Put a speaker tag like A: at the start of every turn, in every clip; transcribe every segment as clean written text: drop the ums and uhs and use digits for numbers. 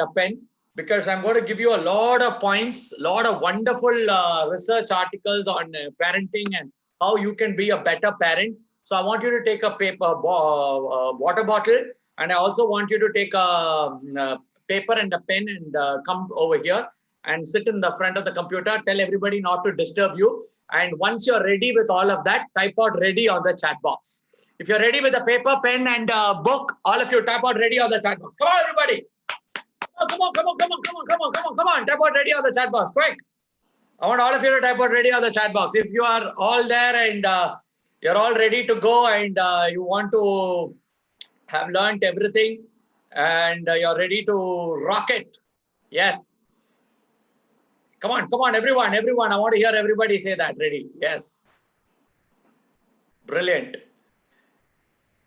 A: a pen, because I'm going to give you a lot of points, a lot of wonderful research articles on parenting and how you can be a better parent. So I want you to take a water bottle, and I also want you to take a paper and a pen and come over here and sit in the front of the computer. Tell everybody not to disturb you. And once you're ready with all of that, type out ready on the chat box. If you're ready with a paper, pen, and book, all of you type out ready on the chat box. Come on, everybody. Oh, come on. Type out ready on the chat box. Quick. I want all of you to type out ready on the chat box. If you are all there and you're all ready to go and you want to have learned everything and you're ready to rock it. Yes. Come on, everyone. I want to hear everybody say that. Ready. Yes. Brilliant.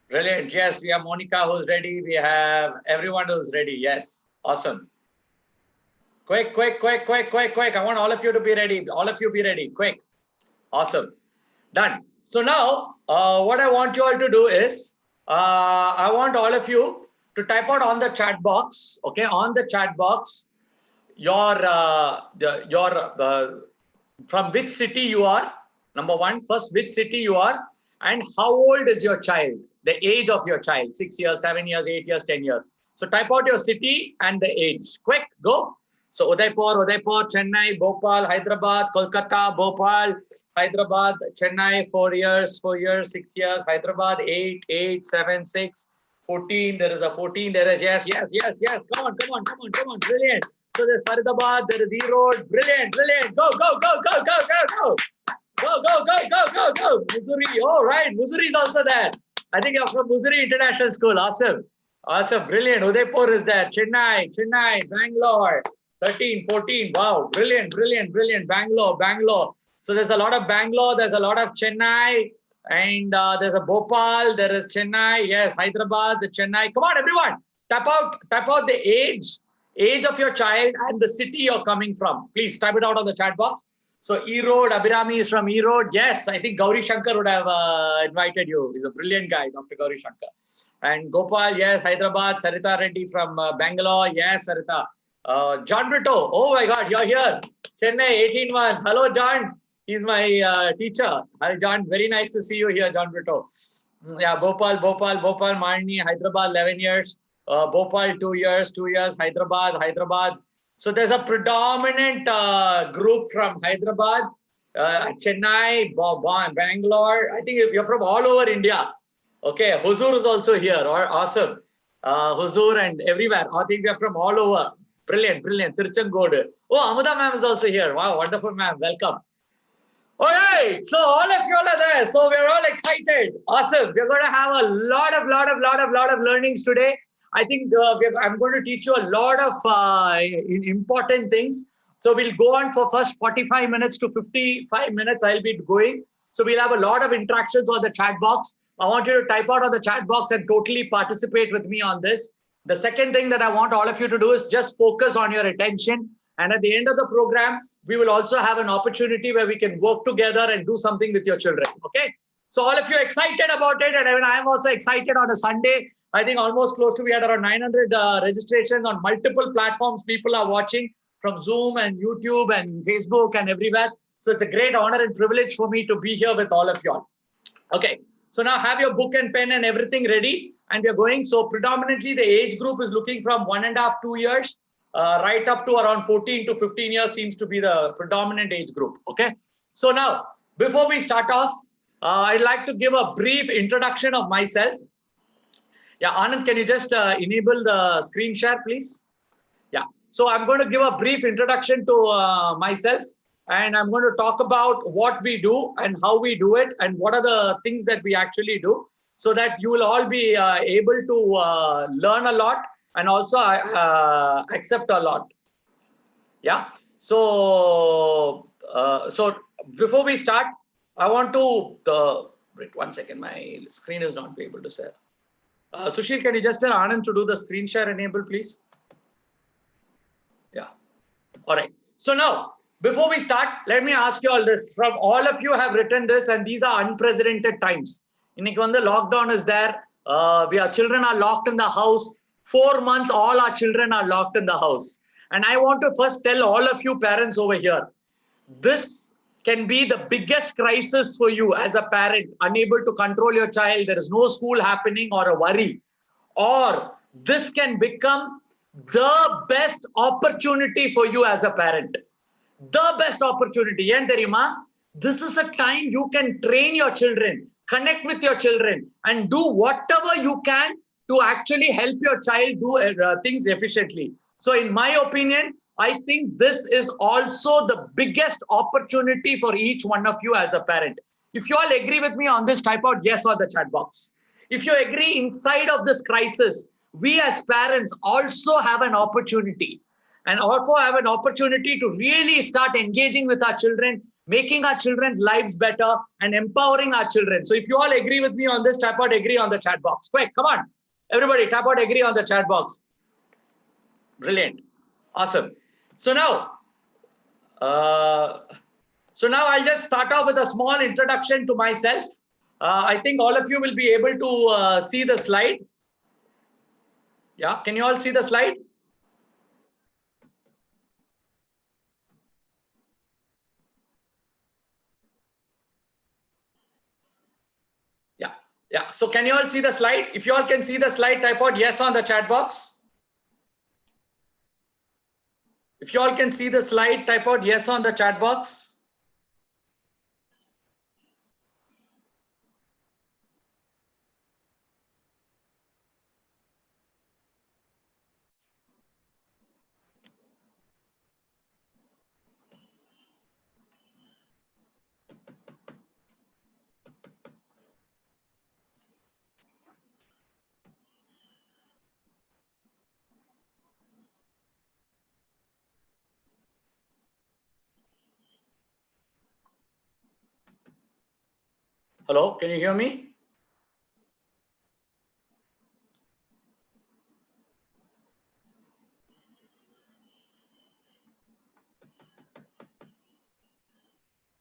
A: Yes, we have Monica who's ready. We have everyone who's ready. Yes. Awesome. Quick. I want all of you to be ready. All of you be ready. Quick. Awesome. Done. So now, what I want you all to do is, I want all of you to type out on the chat box, okay, on the chat box, your from which city you are, number one, first, which city you are, and how old is your child, the age of your child, 6 years, 7 years, 8 years, 10 years. So type out your city and the age. Quick, go. So Udaipur, Chennai, Bhopal, Hyderabad, Kolkata, Bhopal, Hyderabad, Chennai, 4 years, 6 years, Hyderabad, 8, 7, 6, 14. There is a 14. There is, yes. Come on. Brilliant. So there's Faridabad, there is Erode. Brilliant. Go. Go. Missouri. Oh, right. Missouri is also there. I think you're from Missouri International School. Awesome. Brilliant. Udaipur is there. Chennai, Bangalore. 13, 14. Wow. Brilliant. Bangalore. So there's a lot of Bangalore. There's a lot of Chennai. And there's a Bhopal. There is Chennai. Yes. Hyderabad, the Chennai. Come on, everyone. Type out the age of your child and the city you're coming from. Please type it out on the chat box. So Erode, Abhirami is from Erode. Yes, I think Gauri Shankar would have invited you. He's a brilliant guy, Dr. Gauri Shankar. And Gopal, yes, Hyderabad. Sarita Reddy from Bangalore. Yes, Sarita. John Brito. Oh my God, you're here. Chennai, 18 months. Hello, John. He's my teacher. Hi, John. Very nice to see you here, John Brito. Yeah, Bhopal, Marni, Hyderabad, 11 years. Bhopal, 2 years, Hyderabad. So there's a predominant group from Hyderabad, Chennai, Bangalore. I think you're from all over India. Okay, Huzur is also here. Awesome. Huzur and everywhere. I think they're from all over. Brilliant. Tiruchangode. Oh, Amuda ma'am is also here. Wow, wonderful ma'am. Welcome. All right. So all of you all are there. So we're all excited. Awesome. We're going to have a lot of learnings today. I think I'm going to teach you a lot of important things. So we'll go on for first 45 minutes to 55 minutes. I'll be going. So we'll have a lot of interactions on the chat box. I want you to type out on the chat box and totally participate with me on this. The second thing that I want all of you to do is just focus on your attention. And at the end of the program, we will also have an opportunity where we can work together and do something with your children. Okay. So all of you excited about it. And I'm also excited on a Sunday. I think almost close to, we had around 900 registrations on multiple platforms. People are watching from Zoom and YouTube and Facebook and everywhere. So it's a great honor and privilege for me to be here with all of you all. Okay. So now have your book and pen and everything ready. And we're going. So predominantly the age group is looking from 1.5, 2 years, right up to around 14 to 15 years seems to be the predominant age group. Okay. So now, before we start off, I'd like to give a brief introduction of myself. Yeah, Anand, can you just enable the screen share, please? Yeah. So I'm going to give a brief introduction to myself, and I'm going to talk about what we do and how we do it and what are the things that we actually do, so that you will all be able to learn a lot and also accept a lot. Yeah. So, so before we start, I want to, wait 1 second, my screen is not able to share. Sushil, can you just tell Anand to do the screen share enable, please? Yeah. All right. So now, before we start, let me ask you all this. From all of you have written this, and these are unprecedented times. Inniki vanda lockdown is there. Our children are locked in the house. 4 months, all our children are locked in the house. And I want to first tell all of you parents over here, this can be the biggest crisis for you as a parent, unable to control your child. There is no school happening or a worry. Or this can become the best opportunity for you as a parent. The best opportunity. This is a time you can train your children, connect with your children, and do whatever you can to actually help your child do things efficiently. So in my opinion, I think this is also the biggest opportunity for each one of you as a parent. If you all agree with me on this, type out yes on the chat box. If you agree, inside of this crisis, we as parents also have an opportunity, and also have an opportunity to really start engaging with our children, making our children's lives better and empowering our children. So if you all agree with me on this, type out agree on the chat box. Quick, come on. Everybody, type out agree on the chat box. Brilliant. Awesome. So now I'll just start off with a small introduction to myself. I think all of you will be able to see the slide. Yeah, can you all see the slide? Yeah. So can you all see the slide? If you all can see the slide, type out yes on the chat box. If you all can see the slide, type out yes on the chat box. Hello, can you hear me?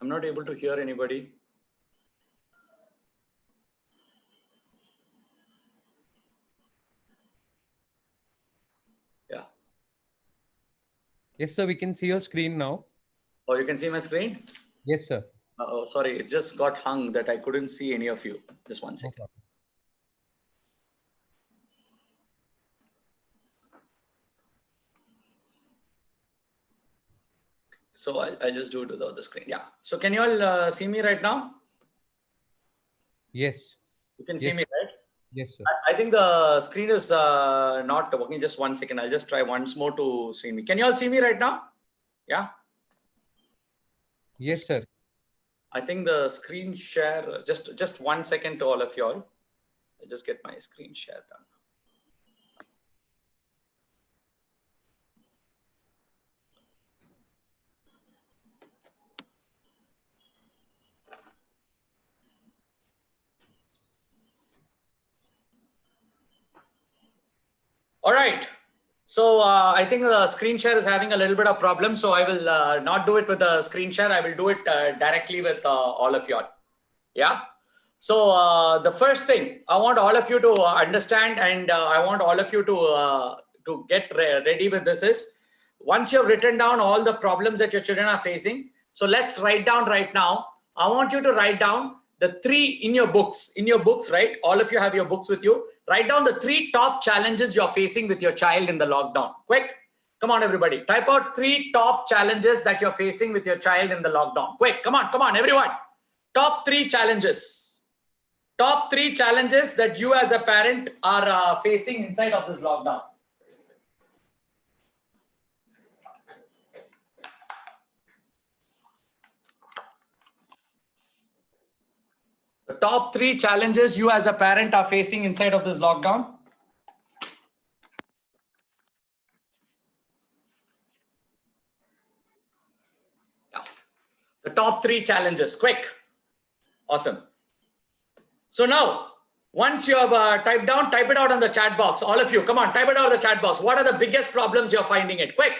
A: I'm not able to hear anybody. Yeah.
B: Yes, sir. We can see your screen now.
A: Oh, you can see my screen?
B: Yes, sir.
A: Oh, sorry. It just got hung that I couldn't see any of you. Just one second.
B: No.
A: So I'll just do it without the screen. Yeah. So can you all see me right now?
B: Yes.
A: You can see me, right?
B: Yes, sir.
A: I think the screen is not working. Just one second. I'll just try once more to see me. Can you all see me right now? Yeah.
B: Yes, sir.
A: I think the screen share, just 1 second to all of you all. I'll just get my screen share done. All right. So I think the screen share is having a little bit of problem. So I will not do it with the screen share. I will do it directly with all of you all. Yeah. So the first thing I want all of you to understand, and I want all of you to get ready with this is, once you have written down all the problems that your children are facing, so let's write down right now. I want you to write down the 3 in your books, right? All of you have your books with you. Write down the 3 top challenges you're facing with your child in the lockdown. Quick. Come on, everybody. Type out 3 top challenges that you're facing with your child in the lockdown. Quick. Come on, everyone. Top 3 challenges. Top 3 challenges that you as a parent are facing inside of this lockdown. The top 3 challenges you as a parent are facing inside of this lockdown. Yeah. The top 3 challenges. Quick. Awesome. So now, once you have typed down, type it out on the chat box. All of you, come on, type it out on the chat box. What are the biggest problems you're finding it? Quick.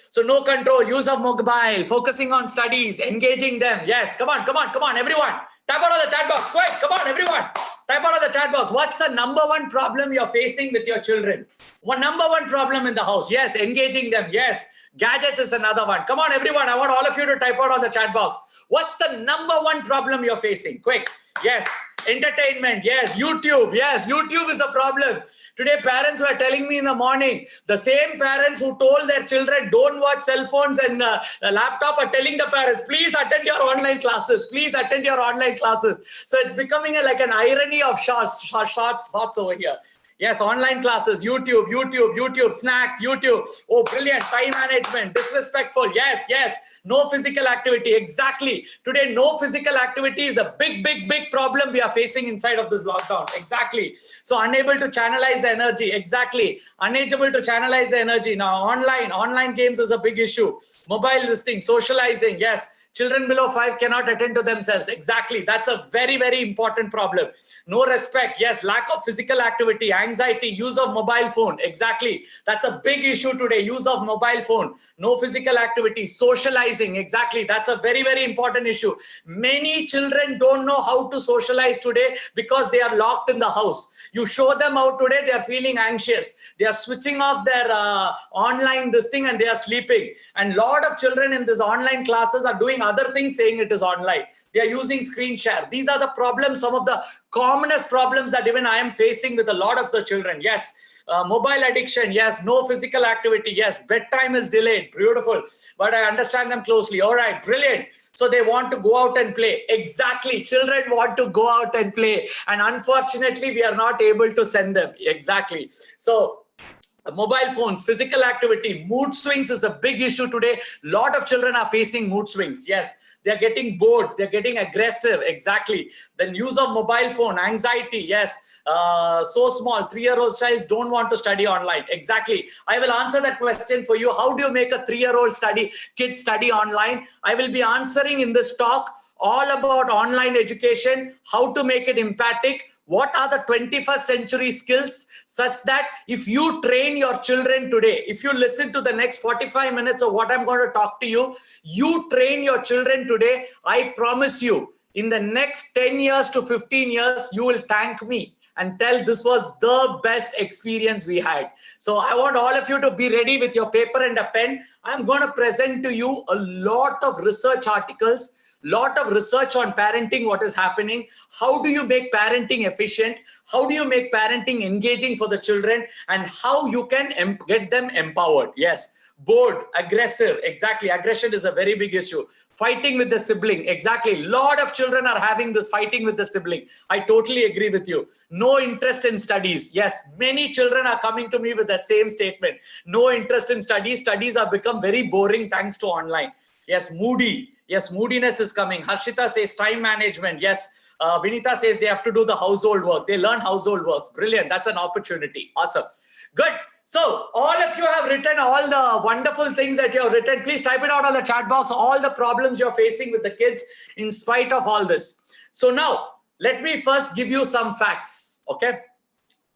A: So no control, use of mobile, focusing on studies, engaging them. Yes, come on, everyone. Type out on the chat box. Quick, come on, everyone. Type out of the chat box. What's the number one problem you're facing with your children? Number one problem in the house. Yes, engaging them. Yes. Gadgets is another one. Come on, everyone. I want all of you to type out on the chat box. What's the number one problem you're facing? Quick. Yes. Entertainment. Yes. YouTube. Yes. YouTube is a problem. Today, parents were telling me in the morning, the same parents who told their children, don't watch cell phones and laptop are telling the parents, please attend your online classes. Please attend your online classes. So it's becoming like an irony of shorts over here. Yes, online classes, YouTube, snacks, YouTube. Oh, brilliant. Time management, disrespectful. Yes. No physical activity. Exactly. Today, no physical activity is a big problem we are facing inside of this lockdown. Exactly. So unable to channelize the energy. Exactly. Unable to channelize the energy. Now, online games is a big issue. Mobile listing, socializing. Yes. Children below 5 cannot attend to themselves. Exactly. That's a very important problem. No respect. Yes. Lack of physical activity, anxiety, use of mobile phone. Exactly. That's a big issue today. Use of mobile phone. No physical activity. Socializing. Exactly. That's a very important issue. Many children don't know how to socialize today because they are locked in the house. You show them out today, they are feeling anxious. They are switching off their online this thing and they are sleeping. And a lot of children in these online classes are doing other things saying it is online. They are using screen share. These are the problems, some of the commonest problems that even I am facing with a lot of the children. Yes. Mobile addiction, yes. No physical activity, yes. Bedtime is delayed, beautiful. But I understand them closely. All right, brilliant. So they want to go out and play. Exactly, children want to go out and play. And unfortunately, we are not able to send them. Exactly. So mobile phones, physical activity, mood swings is a big issue today. A lot of children are facing mood swings. Yes. They're getting bored. They're getting aggressive. Exactly. The use of mobile phone, anxiety. Yes. So small, 3-year-old child don't want to study online. Exactly. I will answer that question for you. How do you make a 3-year-old kid study online? I will be answering in this talk all about online education, how to make it empathic. What are the 21st century skills such that if you train your children today, if you listen to the next 45 minutes of what I'm going to talk to you, you train your children today, I promise you, in the next 10 years to 15 years, you will thank me and tell this was the best experience we had. So I want all of you to be ready with your paper and a pen. I'm going to present to you a lot of research articles, lot of research on parenting, what is happening, how do you make parenting efficient, how do you make parenting engaging for the children, and how you can get them empowered. Yes, bored, aggressive, exactly. Aggression is a very big issue. Fighting with the sibling, exactly. Lot of children are having this fighting with the sibling. I totally agree with you. No interest in studies. Yes, many children are coming to me with that same statement. No interest in studies. Studies have become very boring thanks to online. Yes, moody. Yes, moodiness is coming. Harshita says time management. Yes, Vinita says they have to do the household work. They learn household works. Brilliant. That's an opportunity. Awesome. Good. So all of you have written all the wonderful things that you have written. Please type it out on the chat box. All the problems you're facing with the kids in spite of all this. So now let me first give you some facts. Okay.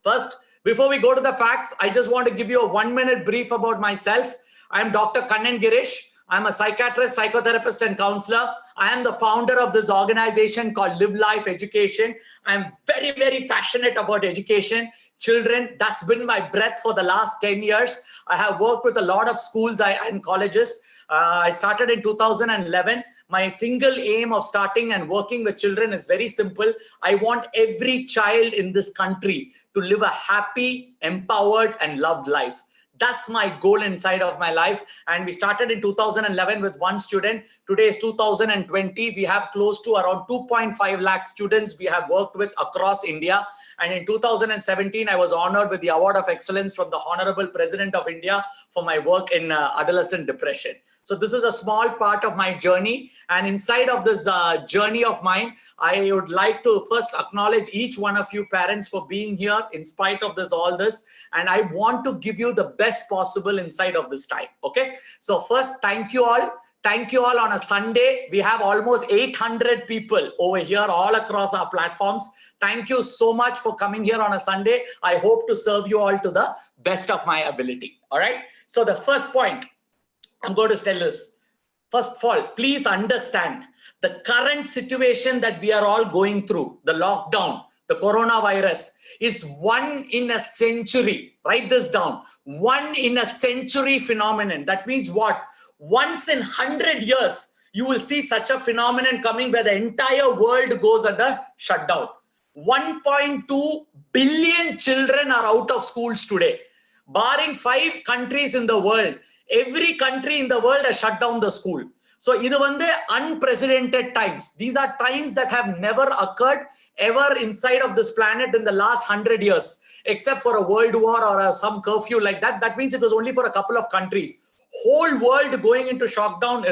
A: First, before we go to the facts, I just want to give you a 1-minute brief about myself. I am Dr. Kannan Girish. I'm a psychiatrist, psychotherapist, and counselor. I am the founder of this organization called Live Life Education. I'm very passionate about education. Children, that's been my breath for the last 10 years. I have worked with a lot of schools and colleges. I started in 2011. My single aim of starting and working with children is very simple. I want every child in this country to live a happy, empowered, and loved life. That's my goal inside of my life. And we started in 2011 with 1 student. Today is 2020. We have close to around 2.5 lakh students we have worked with across India. And in 2017, I was honored with the Award of Excellence from the Honorable President of India for my work in adolescent depression. So this is a small part of my journey. And inside of this journey of mine, I would like to first acknowledge each one of you parents for being here in spite of all this. And I want to give you the best possible inside of this time. Okay. So first, thank you all. Thank you all on a Sunday. We have almost 800 people over here all across our platforms. Thank you so much for coming here on a Sunday. I hope to serve you all to the best of my ability. All right. So the first point I'm going to tell this. First of all, please understand the current situation that we are all going through, the lockdown, the coronavirus, is 1 in a century. Write this down. 1 in a century phenomenon. That means what? Once in 100 years, you will see such a phenomenon coming where the entire world goes under shutdown. 1.2 billion children are out of schools today. Barring 5 countries in the world, every country in the world has shut down the school. So, this is unprecedented times. These are times that have never occurred ever inside of this planet in the last 100 years, except for a world war or some curfew like that. That means it was only for a couple of countries. Whole world going into lockdown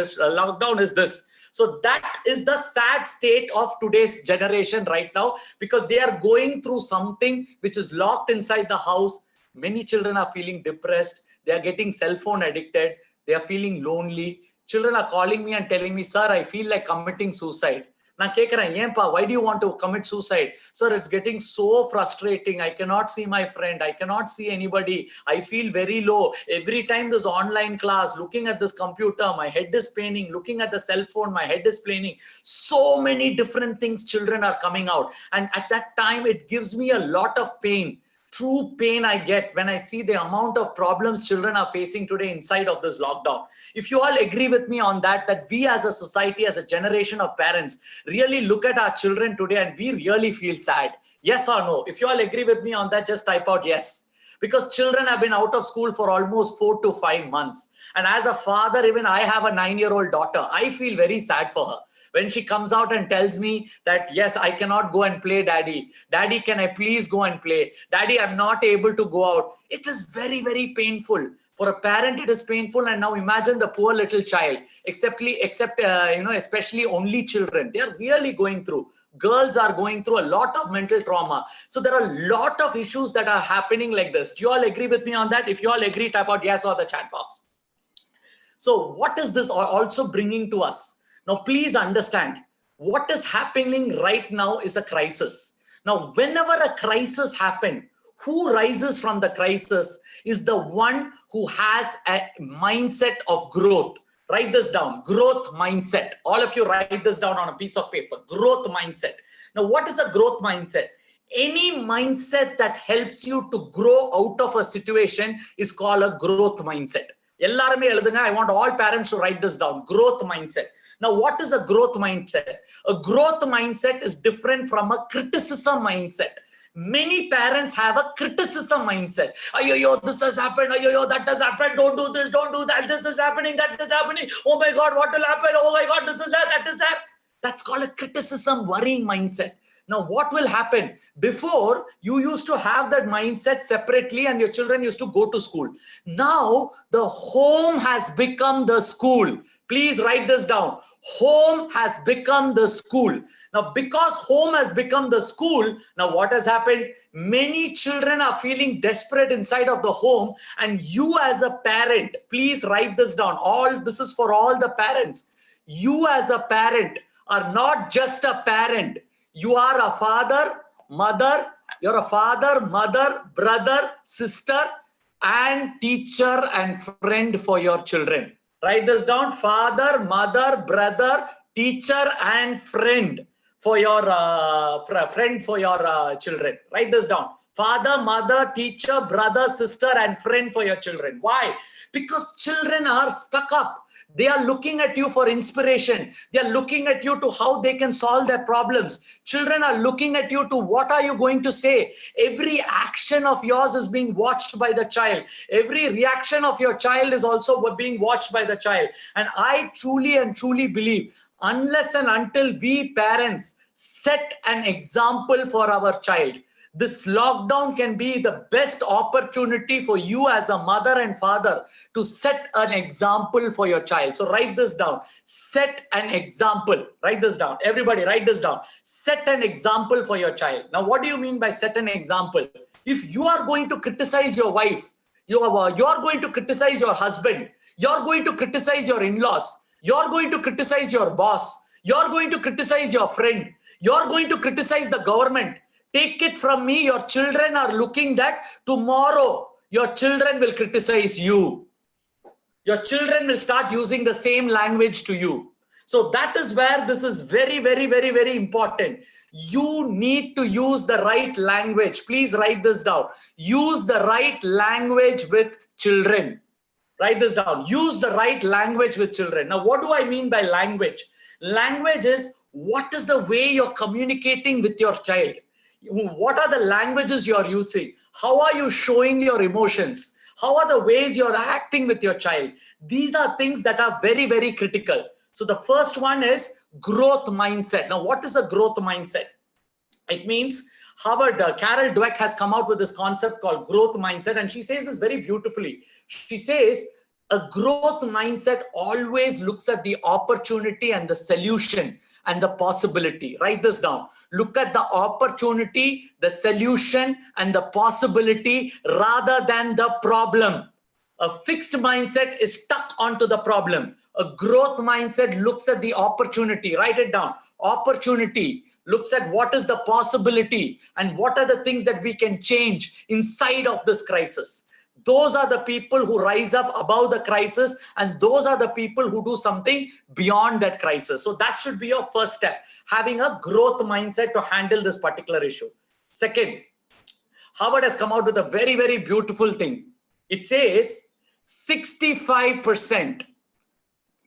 A: is this. So that is the sad state of today's generation right now, because they are going through something which is locked inside the house. Many children are feeling depressed. They are getting cell phone addicted. They are feeling lonely. Children are calling me and telling me, sir, I feel like committing suicide. Why do you want to commit suicide? Sir, it's getting so frustrating. I cannot see my friend. I cannot see anybody. I feel very low. Every time there's online class, looking at this computer, my head is paining. Looking at the cell phone, my head is paining. So many different things children are coming out. And at that time, it gives me a lot of pain. True pain I get when I see the amount of problems children are facing today inside of this lockdown. If you all agree with me on that we as a society, as a generation of parents, really look at our children today and we really feel sad. Yes or no? If you all agree with me on that, just type out yes. Because children have been out of school for almost 4 to 5 months. And as a father, even I have a 9-year-old daughter. I feel very sad for her. When she comes out and tells me that, yes, I cannot go and play, daddy. Daddy, can I please go and play? Daddy, I'm not able to go out. It is very, very painful. For a parent, it is painful. And now imagine the poor little child, especially only children. They are really going through. Girls are going through a lot of mental trauma. So there are a lot of issues that are happening like this. Do you all agree with me on that? If you all agree, type out yes or the chat box. So what is this also bringing to us? Now, please understand, what is happening right now is a crisis. Now, whenever a crisis happens, who rises from the crisis is the one who has a mindset of growth. Write this down, growth mindset. All of you write this down on a piece of paper, growth mindset. Now, what is a growth mindset? Any mindset that helps you to grow out of a situation is called a growth mindset. I want all parents to write this down, growth mindset. Now, what is a growth mindset? A growth mindset is different from a criticism mindset. Many parents have a criticism mindset. Ayo, this has happened. Ayo, that has happened. Don't do this, don't do that. This is happening, that is happening. Oh my God, what will happen? Oh my God, this is that is that. That's called a criticism, worrying mindset. Now, what will happen? Before, you used to have that mindset separately and your children used to go to school. Now, the home has become the school. Please write this down. Home has become the school. Now, because home has become the school, now what has happened? Many children are feeling desperate inside of the home. And you as a parent, please write this down. This is for all the parents. You as a parent are not just a parent. You are a father, mother. You're a father, mother, brother, sister, and teacher and friend for your children. Write this down. Father, mother, brother, teacher, and friend for your children. Write this down. Father, mother, teacher, brother, sister, and friend for your children. Why? Because children are stuck up. They are looking at you for inspiration. They are looking at you to how they can solve their problems. Children are looking at you to what are you going to say. Every action of yours is being watched by the child. Every reaction of your child is also being watched by the child. And I truly and truly believe, unless and until we parents set an example for our child, this lockdown can be the best opportunity for you as a mother and father to set an example for your child. So write this down. Set an example. Write this down. Everybody write this down. Set an example for your child. Now, what do you mean by set an example? If you are going to criticize your wife, you are going to criticize your husband, you're going to criticize your in-laws, you're going to criticize your boss, you're going to criticize your friend, you're going to criticize the government. Take it from me, your children are looking that tomorrow your children will criticize you. Your children will start using the same language to you. So that is where this is very, very, very, very important. You need to use the right language. Please write this down. Use the right language with children. Write this down. Use the right language with children. Now, what do I mean by language? Language is what is the way you're communicating with your child? What are the languages you're using? How are you showing your emotions? How are the ways you're acting with your child? These are things that are very, very critical. So the first one is growth mindset. Now, what is a growth mindset? It means Carol Dweck has come out with this concept called growth mindset, and she says this very beautifully. She says a growth mindset always looks at the opportunity and the solution and the possibility. Write this down. Look at the opportunity, the solution, and the possibility rather than the problem. A fixed mindset is stuck onto the problem. A growth mindset looks at the opportunity. Write it down. Opportunity looks at what is the possibility and what are the things that we can change inside of this crisis. Those are the people who rise up above the crisis, and those are the people who do something beyond that crisis. So that should be your first step, having a growth mindset to handle this particular issue. Second, Harvard has come out with a very, very beautiful thing. It says 65%,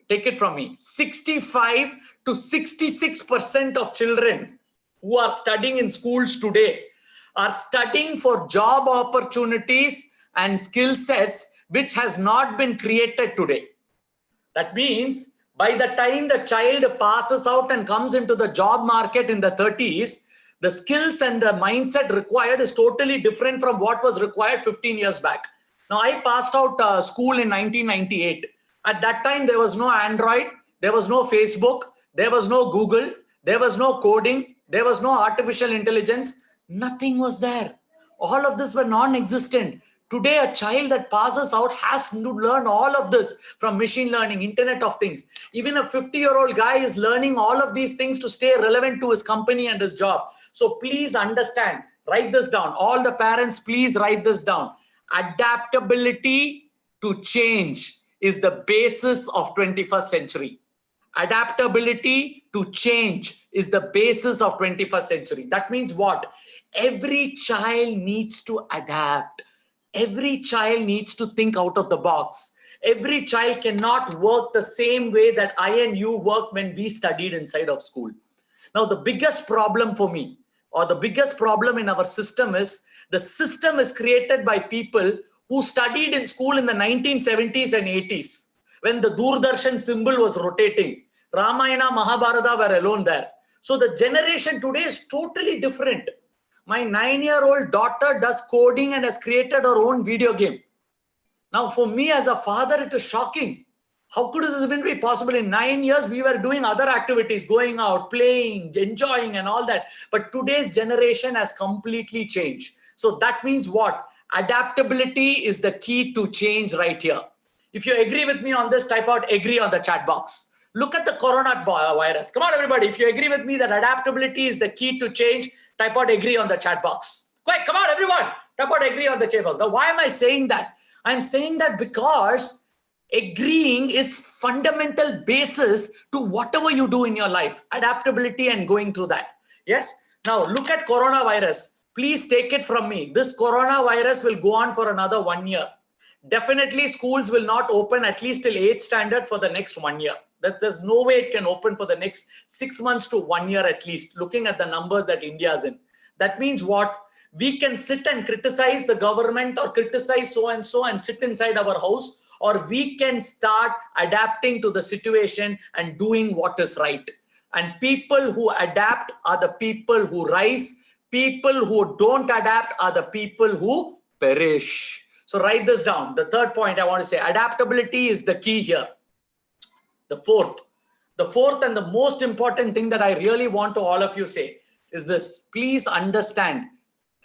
A: take it from me, 65 to 66% of children who are studying in schools today are studying for job opportunities and skill sets which has not been created today. That means by the time the child passes out and comes into the job market in the 30s, the skills and the mindset required is totally different from what was required 15 years back. Now, I passed out school in 1998. At that time, there was no Android, there was no Facebook, there was no Google, there was no coding, there was no artificial intelligence. Nothing was there. All of this were non-existent. Today, a child that passes out has to learn all of this from machine learning, Internet of Things. Even a 50-year-old guy is learning all of these things to stay relevant to his company and his job. So please understand, write this down. All the parents, please write this down. Adaptability to change is the basis of 21st century. Adaptability to change is the basis of 21st century. That means what? Every child needs to adapt. Every child needs to think out of the box. Every child cannot work the same way that I and you worked when we studied inside of school. Now, the biggest problem for me, or the biggest problem in our system is, the system is created by people who studied in school in the 1970s and 80s, when the Doordarshan symbol was rotating. Ramayana, Mahabharata were alone there. So the generation today is totally different. My 9-year-old daughter does coding and has created her own video game. Now, for me as a father, it is shocking. How could this even be possible? In 9 years, we were doing other activities, going out, playing, enjoying and all that. But today's generation has completely changed. So that means what? Adaptability is the key to change right here. If you agree with me on this, type out agree on the chat box. Look at the coronavirus. Come on, everybody. If you agree with me that adaptability is the key to change, type out agree on the chat box. Quick, come on, everyone. Type out agree on the chat box. Now, why am I saying that? I'm saying that because agreeing is fundamental basis to whatever you do in your life. Adaptability and going through that. Yes? Now, look at coronavirus. Please take it from me. This coronavirus will go on for another 1 year. Definitely, schools will not open at least till 8th standard for the next 1 year. There's no way it can open for the next 6 months to 1 year at least, looking at the numbers that India is in. That means what? We can sit and criticize the government or criticize so-and-so and sit inside our house, or we can start adapting to the situation and doing what is right. And people who adapt are the people who rise. People who don't adapt are the people who perish. So write this down. The third point I want to say, adaptability is the key here. The fourth and the most important thing that I really want to all of you say is this. Please understand,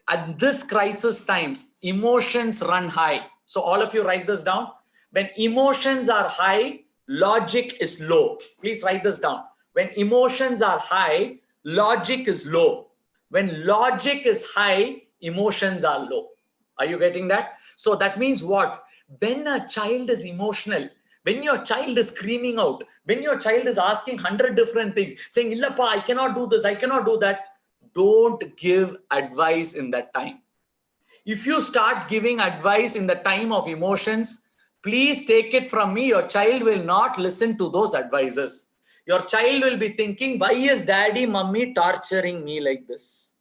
A: at this crisis times, emotions run high. So all of you write this down. When emotions are high, logic is low. Please write this down. When emotions are high, logic is low. When logic is high, emotions are low. Are you getting that? So that means what? When a child is emotional, When your child is screaming out, when your child is asking 100 different things, saying, Illappa, I cannot do this, I cannot do that, don't give advice in that time. If you start giving advice in the time of emotions, please take it from me, your child will not listen to those advices. Your child will be thinking, why is daddy, mummy torturing me like this?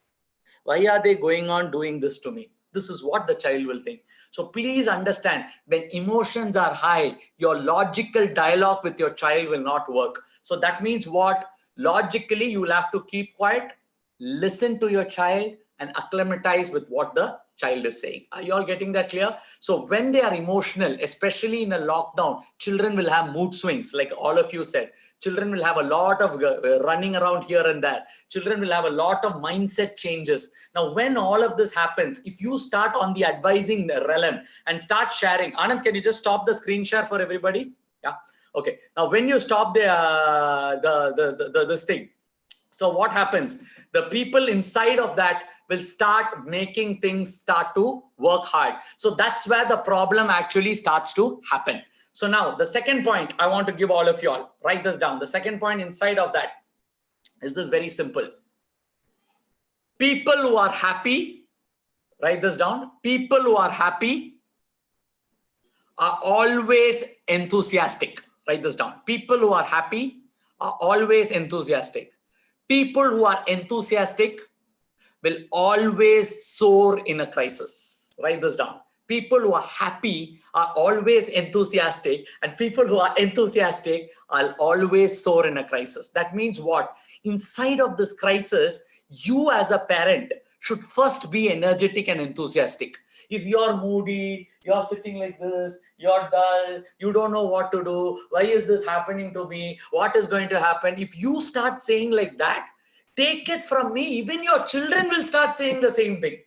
A: Why are they going on doing this to me? This is what the child will think. So please understand, when emotions are high, your logical dialogue with your child will not work. So that means what? Logically, you will have to keep quiet, listen to your child, and acclimatize with what the child is saying. Are you all getting that clear? So when they are emotional, especially in a lockdown, children will have mood swings, like all of you said. Children will have a lot of running around here and there. Children will have a lot of mindset changes. Now, when all of this happens, if you start on the advising realm and start sharing, Anand, can you just stop the screen share for everybody? Yeah. Okay. Now, when you stop this thing, so what happens? The people inside of that will start making things start to work hard. So that's where the problem actually starts to happen. So now the second point I want to give all of you all, write this down. The second point inside of that is this very simple. People who are happy, write this down. People who are happy are always enthusiastic. Write this down. People who are happy are always enthusiastic. People who are enthusiastic will always soar in a crisis. Write this down. People who are happy are always enthusiastic, and people who are enthusiastic are always soar in a crisis. That means what? Inside of this crisis, you as a parent should first be energetic and enthusiastic. If you're moody, you're sitting like this, you're dull, you don't know what to do, why is this happening to me, what is going to happen? If you start saying like that, take it from me, even your children will start saying the same thing.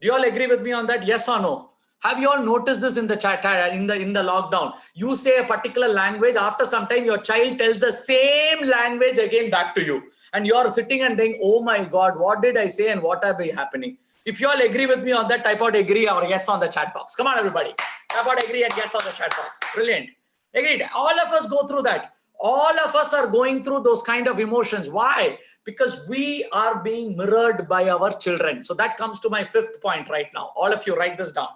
A: Do you all agree with me on that? Yes or no? Have you all noticed this in the chat, in the lockdown? You say a particular language, after some time your child tells the same language again back to you. And you're sitting and thinking, oh my God, what did I say and what are they happening? If you all agree with me on that, type out agree or yes on the chat box. Come on, everybody. Type out agree and yes on the chat box. Brilliant. Agreed. All of us go through that. All of us are going through those kind of emotions. Why? Because we are being mirrored by our children. So that comes to my fifth point right now. All of you write this down.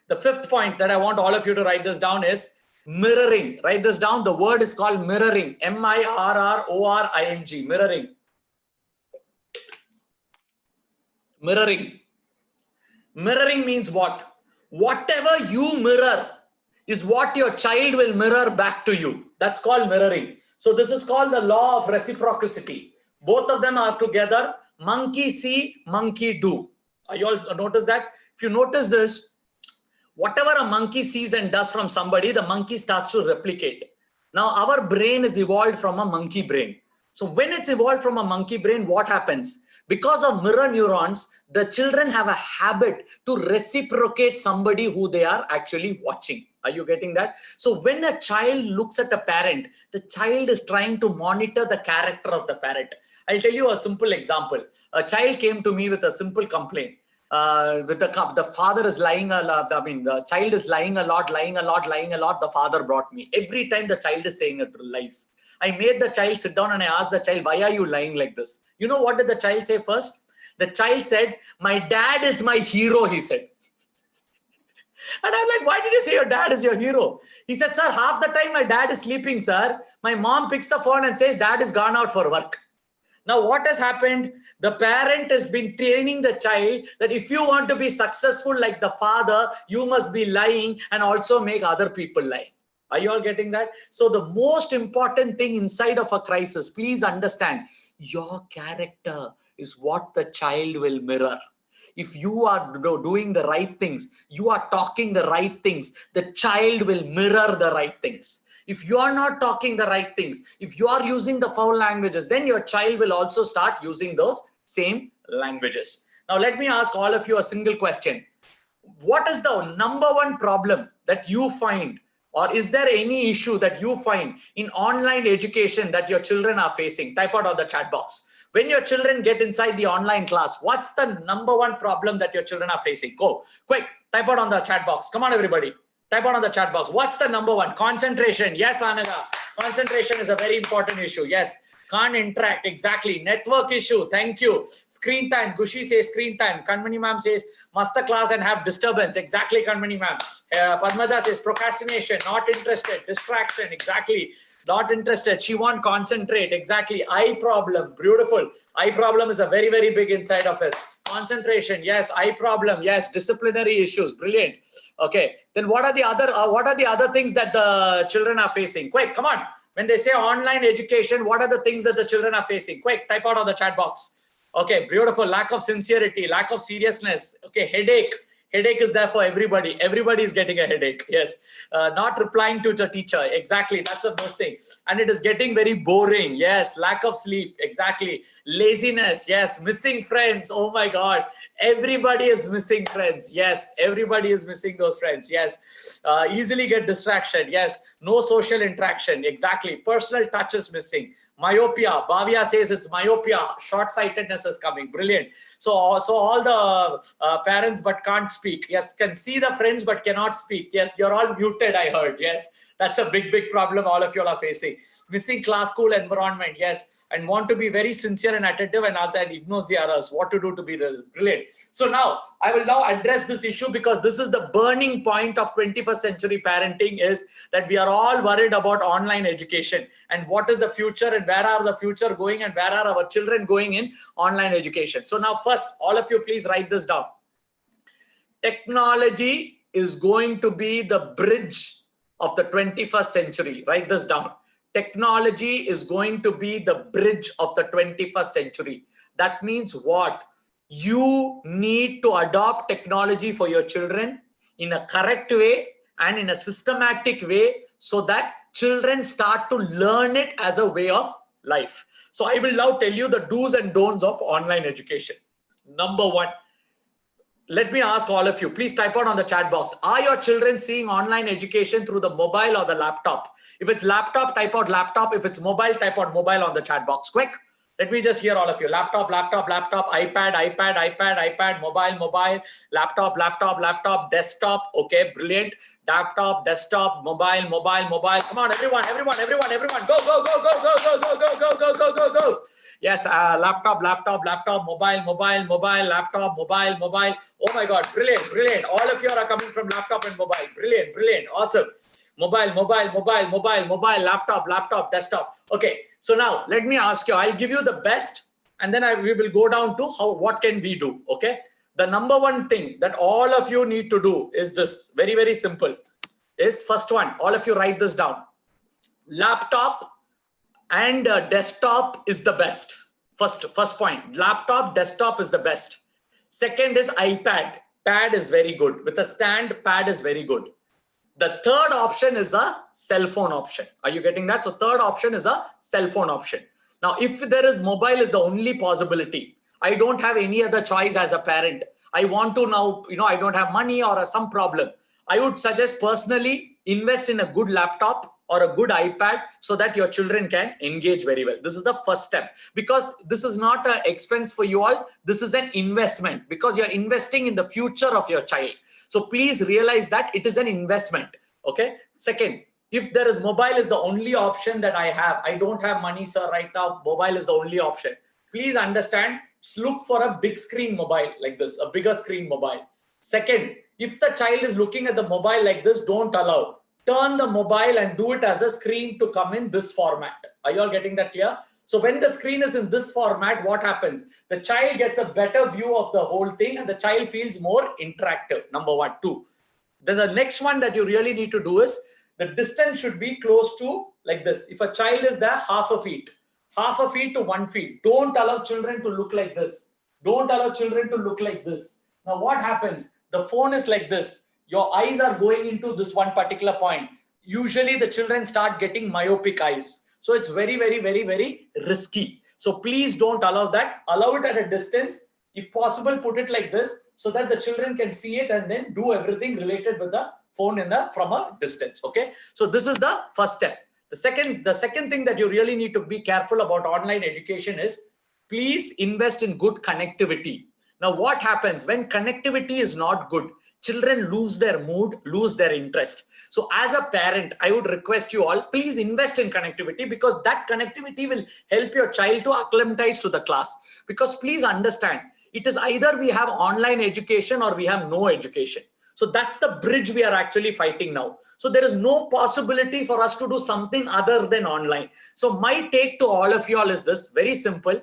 A: The fifth point that I want all of you to write this down is mirroring. Write this down. The word is called mirroring. M-I-R-R-O-R-I-N-G. Mirroring. Mirroring. Mirroring means what? Whatever you mirror is what your child will mirror back to you. That's called mirroring. So this is called the law of reciprocity. Both of them are together. Monkey see, monkey do. You all notice that? If you notice this, whatever a monkey sees and does from somebody, the monkey starts to replicate. Now our brain is evolved from a monkey brain. So when it's evolved from a monkey brain, what happens? Because of mirror neurons, the children have a habit to reciprocate somebody who they are actually watching. Are you getting that? So when a child looks at a parent, the child is trying to monitor the character of the parent. I'll tell you a simple example. A child came to me with a simple complaint. The father is lying a lot. I mean, the child is lying a lot. The father brought me. Every time the child is saying lies. I made the child sit down and I asked the child, why are you lying like this? You know what did the child say first? The child said, my dad is my hero, he said. And I'm like, why did you say your dad is your hero? He said, sir, half the time my dad is sleeping, sir. My mom picks the phone and says, dad is gone out for work. Now, what has happened? The parent has been training the child that if you want to be successful like the father, you must be lying and also make other people lie. Are you all getting that? So the most important thing inside of a crisis, please understand, your character is what the child will mirror. If you are doing the right things, you are talking the right things, the child will mirror the right things. If you are not talking the right things, if you are using the foul languages, then your child will also start using those same languages. Now, let me ask all of you a single question. What is the number one problem that you find, or is there any issue that you find in online education that your children are facing? Type out on the chat box. When your children get inside the online class, what's the number one problem that your children are facing? Go, quick, type out on the chat box. Come on, everybody. Type out on the chat box. What's the number one? Concentration. Yes, Ananda. Concentration is a very important issue. Yes. Can't interact. Exactly. Network issue. Thank you. Screen time. Gushi says screen time. Kanmani ma'am says master class and have disturbance. Exactly, Kanmani ma'am. Padmaja says procrastination. Not interested. Distraction. Exactly. Not interested. She won't concentrate. Exactly. Eye problem. Beautiful. Eye problem is a very, very big inside of us. Concentration. Yes. Eye problem. Yes. Disciplinary issues. Brilliant. Okay. Then what are the other things that the children are facing? Quick. Come on. When they say online education, what are the things that the children are facing? Quick, type out on the chat box. Okay, beautiful. Lack of sincerity, lack of seriousness. Okay, headache. Headache is there for everybody. Everybody is getting a headache. Yes. Not replying to the teacher. Exactly. That's the most thing. And it is getting very boring. Yes. Lack of sleep. Exactly. Laziness. Yes. Missing friends. Oh my God. Everybody is missing friends. Yes. Everybody is missing those friends. Yes. Easily get distraction. Yes. No social interaction. Exactly. Personal touch is missing. Myopia. Bhavya says it's myopia. Short-sightedness is coming. Brilliant. So all the parents but can't speak. Yes. Can see the friends but cannot speak. Yes. You're all muted, I heard. Yes. That's a big, big problem all of you are facing. Missing class, school environment. Yes. And want to be very sincere and attentive and also ignores the others. What to do to be brilliant. So now I will now address this issue because this is the burning point of 21st century parenting is that we are all worried about online education and what is the future and where are the future going and where are our children going in online education. So now first, all of you please write this down. Technology is going to be the bridge of the 21st century. Write this down. Technology is going to be the bridge of the 21st century. That means what? You need to adopt technology for your children in a correct way and in a systematic way so that children start to learn it as a way of life. So I will now tell you the do's and don'ts of online education. Number one, let me ask all of you, please type out on the chat box. Are your children seeing online education through the mobile or the laptop? If it's laptop, type out laptop. If it's mobile, type out mobile on the chat box. Quick. Let me just hear all of you. Laptop, laptop, laptop, iPad, iPad, iPad, iPad, mobile, mobile, laptop, laptop, laptop, desktop. Okay, brilliant. Laptop, desktop, mobile, mobile, mobile. Come on, everyone, everyone, everyone, everyone. Go, go, go, go, go, go, go, go, go, go, go, go, go. Yes, laptop, laptop, laptop, mobile, mobile, mobile, laptop, mobile, mobile. Oh my God, brilliant, brilliant. All of you are coming from laptop and mobile. Brilliant, brilliant, awesome. Mobile, mobile, mobile, mobile, mobile, laptop, laptop, desktop. Okay, so now let me ask you, I'll give you the best and then we will go down to what can we do, okay? The number one thing that all of you need to do is this, very, very simple, is first one, all of you write this down. Laptop and desktop is the best. First point, laptop, desktop is the best. Second is iPad. Pad is very good. With a stand, pad is very good. The third option is a cell phone option. Are you getting that? So third option is a cell phone option. Now, if there is mobile is the only possibility, I don't have any other choice as a parent. I want to now, I don't have money or some problem. I would suggest personally invest in a good laptop or a good iPad so that your children can engage very well. This is the first step because this is not an expense for you all. This is an investment because you're investing in the future of your child. So please realize that it is an investment. Okay. Second, if there is mobile is the only option that I have. I don't have money, sir, right now. Mobile is the only option. Please understand, look for a big screen mobile like this, a bigger screen mobile. Second, if the child is looking at the mobile like this, don't allow. Turn the mobile and do it as a screen to come in this format. Are you all getting that clear? So when the screen is in this format, what happens? The child gets a better view of the whole thing and the child feels more interactive. Number one. Two. Then the next one that you really need to do is the distance should be close to like this. If a child is there, half a feet to 1 feet. Don't allow children to look like this. Don't allow children to look like this. Now what happens? The phone is like this. Your eyes are going into this one particular point. Usually the children start getting myopic eyes. So it's very, very, very, very risky. So please don't allow that. Allow it at a distance. If possible, put it like this so that the children can see it and then do everything related with the phone from a distance. Okay. So this is the first step. The second thing that you really need to be careful about online education is please invest in good connectivity. Now, what happens when connectivity is not good? children lose their mood, lose their interest. So as a parent, I would request you all, please invest in connectivity, because that connectivity will help your child to acclimatize to the class. Because please understand, it is either we have online education or we have no education. So that's the bridge we are actually fighting now. So there is no possibility for us to do something other than online. So my take to all of you all is this, very simple: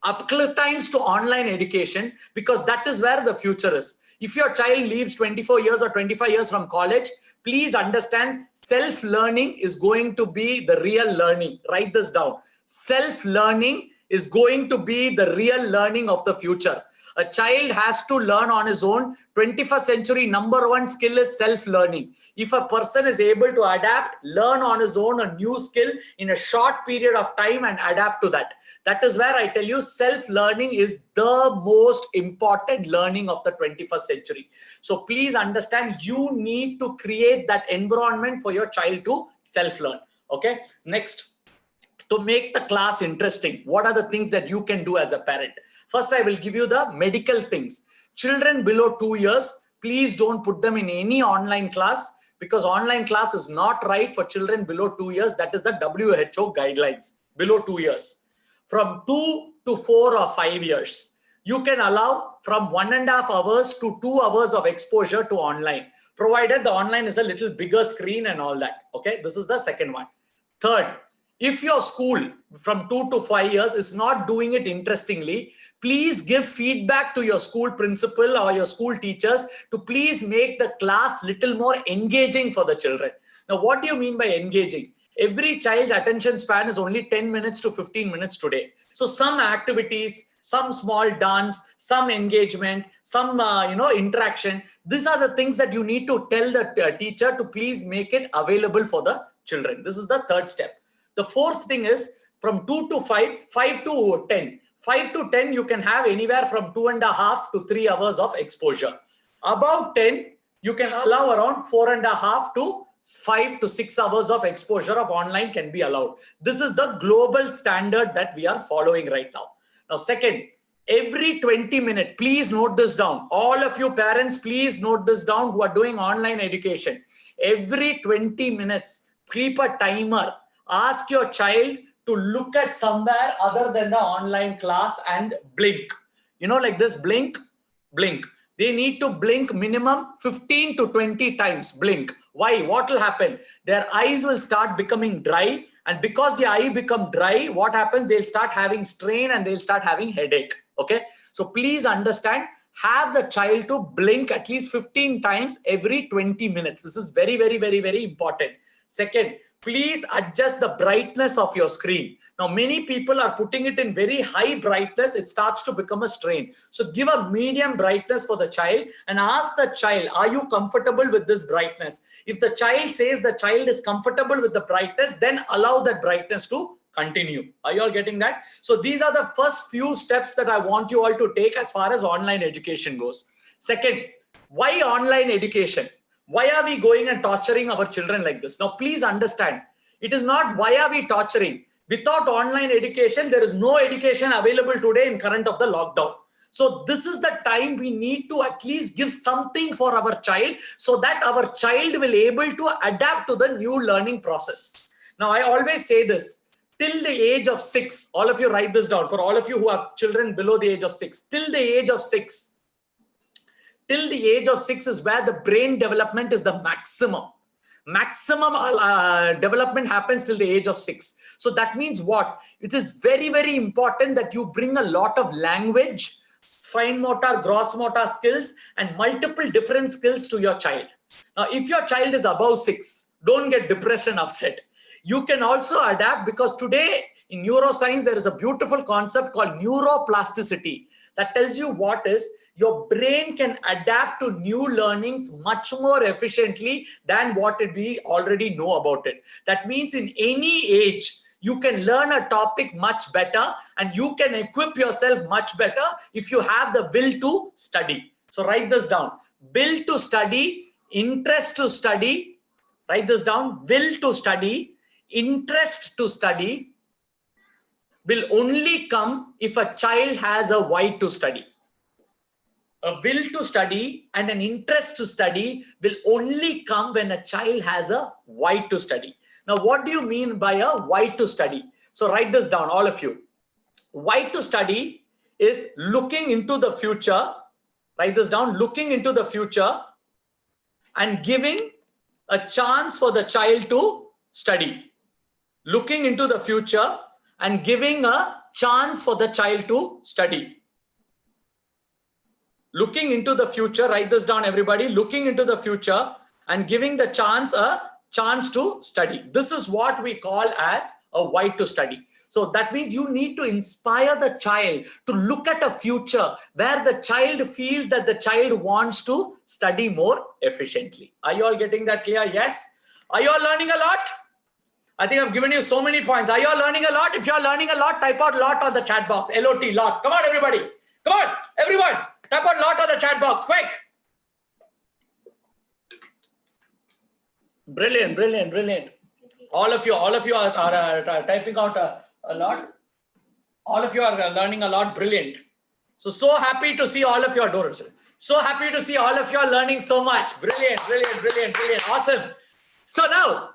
A: acclimatize to online education, because that is where the future is. If your child leaves 24 years or 25 years from college, please understand, self-learning is going to be the real learning. Write this down. Self-learning is going to be the real learning of the future. A child has to learn on his own. 21st century number one skill is self-learning. If a person is able to adapt, learn on his own a new skill in a short period of time and adapt to that, that is where I tell you self-learning is the most important learning of the 21st century. So please understand, you need to create that environment for your child to self-learn. Okay. Next, to make the class interesting, what are the things that you can do as a parent? First, I will give you the medical things. Children below 2 years, please don't put them in any online class, because online class is not right for children below 2 years. That is the WHO guidelines. Below 2 years. From 2 to 4 or 5 years, you can allow from 1.5 hours to 2 hours of exposure to online, provided the online is a little bigger screen and all that. Okay, this is the second one. Third, if your school from 2 to 5 years is not doing it interestingly, please give feedback to your school principal or your school teachers to please make the class little more engaging for the children. Now, what do you mean by engaging? Every child's attention span is only 10 minutes to 15 minutes today. So some activities, some small dance, some engagement, some interaction. These are the things that you need to tell the teacher to please make it available for the children. This is the third step. The fourth thing is from 2 to 5, 5 to 10. 5 to 10, you can have anywhere from 2.5 to 3 hours of exposure. About 10, you can allow around 4.5 to 5 to 6 hours of exposure of online can be allowed. This is the global standard that we are following right now. Now, second, every 20 minutes, please note this down. All of you parents, please note this down who are doing online education. Every 20 minutes, keep a timer. Ask your child to look at somewhere other than the online class and blink. Like this, blink, blink. They need to blink minimum 15 to 20 times, blink. Why? What will happen? Their eyes will start becoming dry. And because the eye become dry, what happens? They'll start having strain and they'll start having headache. Okay. So please understand, have the child to blink at least 15 times every 20 minutes. This is very, very, very, very important. Second, please adjust the brightness of your screen. Now, many people are putting it in very high brightness. It starts to become a strain. So give a medium brightness for the child and ask the child, are you comfortable with this brightness? If the child says the child is comfortable with the brightness, then allow that brightness to continue. Are you all getting that? So these are the first few steps that I want you all to take as far as online education goes. Second, why online education? Why are we going and torturing our children like this? Now, please understand, it is not why are we torturing. Without online education, there is no education available today in current of the lockdown. So this is the time we need to at least give something for our child so that our child will able to adapt to the new learning process. Now, I always say this, till the age of 6, all of you write this down for all of you who have children below the age of 6, till the age of 6. Till the age of 6 is where the brain development is the maximum. Maximum development happens till the age of 6. So that means what? It is very, very important that you bring a lot of language, fine motor, gross motor skills, and multiple different skills to your child. Now, if your child is above 6, don't get depressed and upset. You can also adapt, because today in neuroscience, there is a beautiful concept called neuroplasticity that tells you what is your brain can adapt to new learnings much more efficiently than what we already know about it. That means in any age, you can learn a topic much better and you can equip yourself much better if you have the will to study. So write this down. Will to study, interest to study. Write this down. Will to study, interest to study will only come if a child has a why to study. A will to study and an interest to study will only come when a child has a why to study. Now, what do you mean by a why to study? So write this down, all of you. Why to study is looking into the future. Write this down, looking into the future and giving a chance for the child to study. Looking into the future and giving a chance for the child to study. Looking into the future, write this down everybody, looking into the future and giving the chance a chance to study. This is what we call as a why to study. So that means you need to inspire the child to look at a future where the child feels that the child wants to study more efficiently. Are you all getting that clear? Yes? Are you all learning a lot? I think I've given you so many points. Are you all learning a lot? If you're learning a lot, type out lot on the chat box. LOT, lot. Come on, everybody. Come on, everyone. Type out lot on the chat box. Quick. Brilliant, brilliant, brilliant. All of you are typing out a lot. All of you are learning a lot. Brilliant. So happy to see all of you are so happy to see all of you are learning so much. Brilliant, brilliant, brilliant, brilliant. Awesome. So now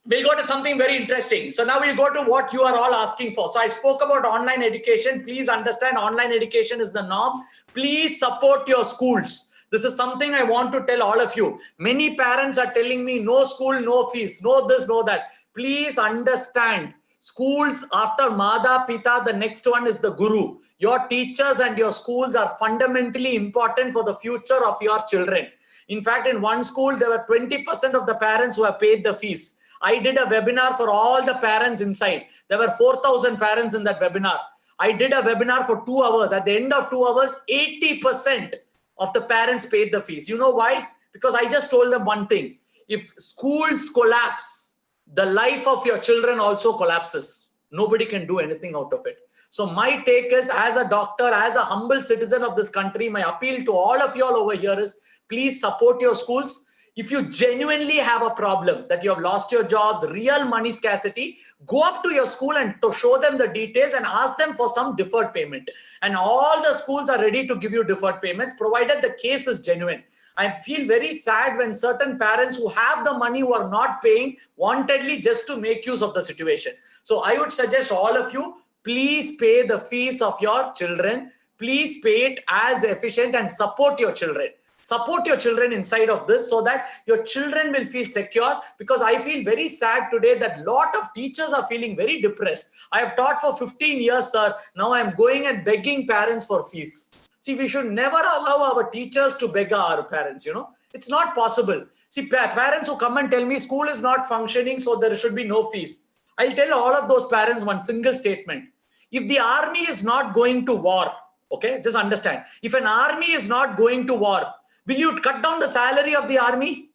A: we'll go to something very interesting. So now we'll go to what you are all asking for. So I spoke about online education. Please understand online education is the norm. Please support your schools. This is something I want to tell all of you. Many parents are telling me no school, no fees, no this, no that. Please understand. Schools after Mada Pita, the next one is the Guru. Your teachers and your schools are fundamentally important for the future of your children. In fact, in one school, there were 20% of the parents who have paid the fees. I did a webinar for all the parents inside. There were 4,000 parents in that webinar. I did a webinar for 2 hours. At the end of 2 hours, 80% of the parents paid the fees. You know why? Because I just told them one thing. If schools collapse, the life of your children also collapses. Nobody can do anything out of it. So my take is, as a doctor, as a humble citizen of this country, my appeal to all of you all over here is, please support your schools. If you genuinely have a problem that you have lost your jobs, real money scarcity, go up to your school and to show them the details and ask them for some deferred payment. And all the schools are ready to give you deferred payments, provided the case is genuine. I feel very sad when certain parents who have the money who are not paying wantedly just to make use of the situation. So I would suggest all of you, please pay the fees of your children. Please pay it as efficient and support your children. Support your children inside of this so that your children will feel secure, because I feel very sad today that a lot of teachers are feeling very depressed. I have taught for 15 years, sir. Now I am going and begging parents for fees. See, we should never allow our teachers to beg our parents, you know. It's not possible. See, parents who come and tell me school is not functioning, so there should be no fees. I'll tell all of those parents one single statement. If the army is not going to war, okay, just understand. If an army is not going to war, will you cut down the salary of the army?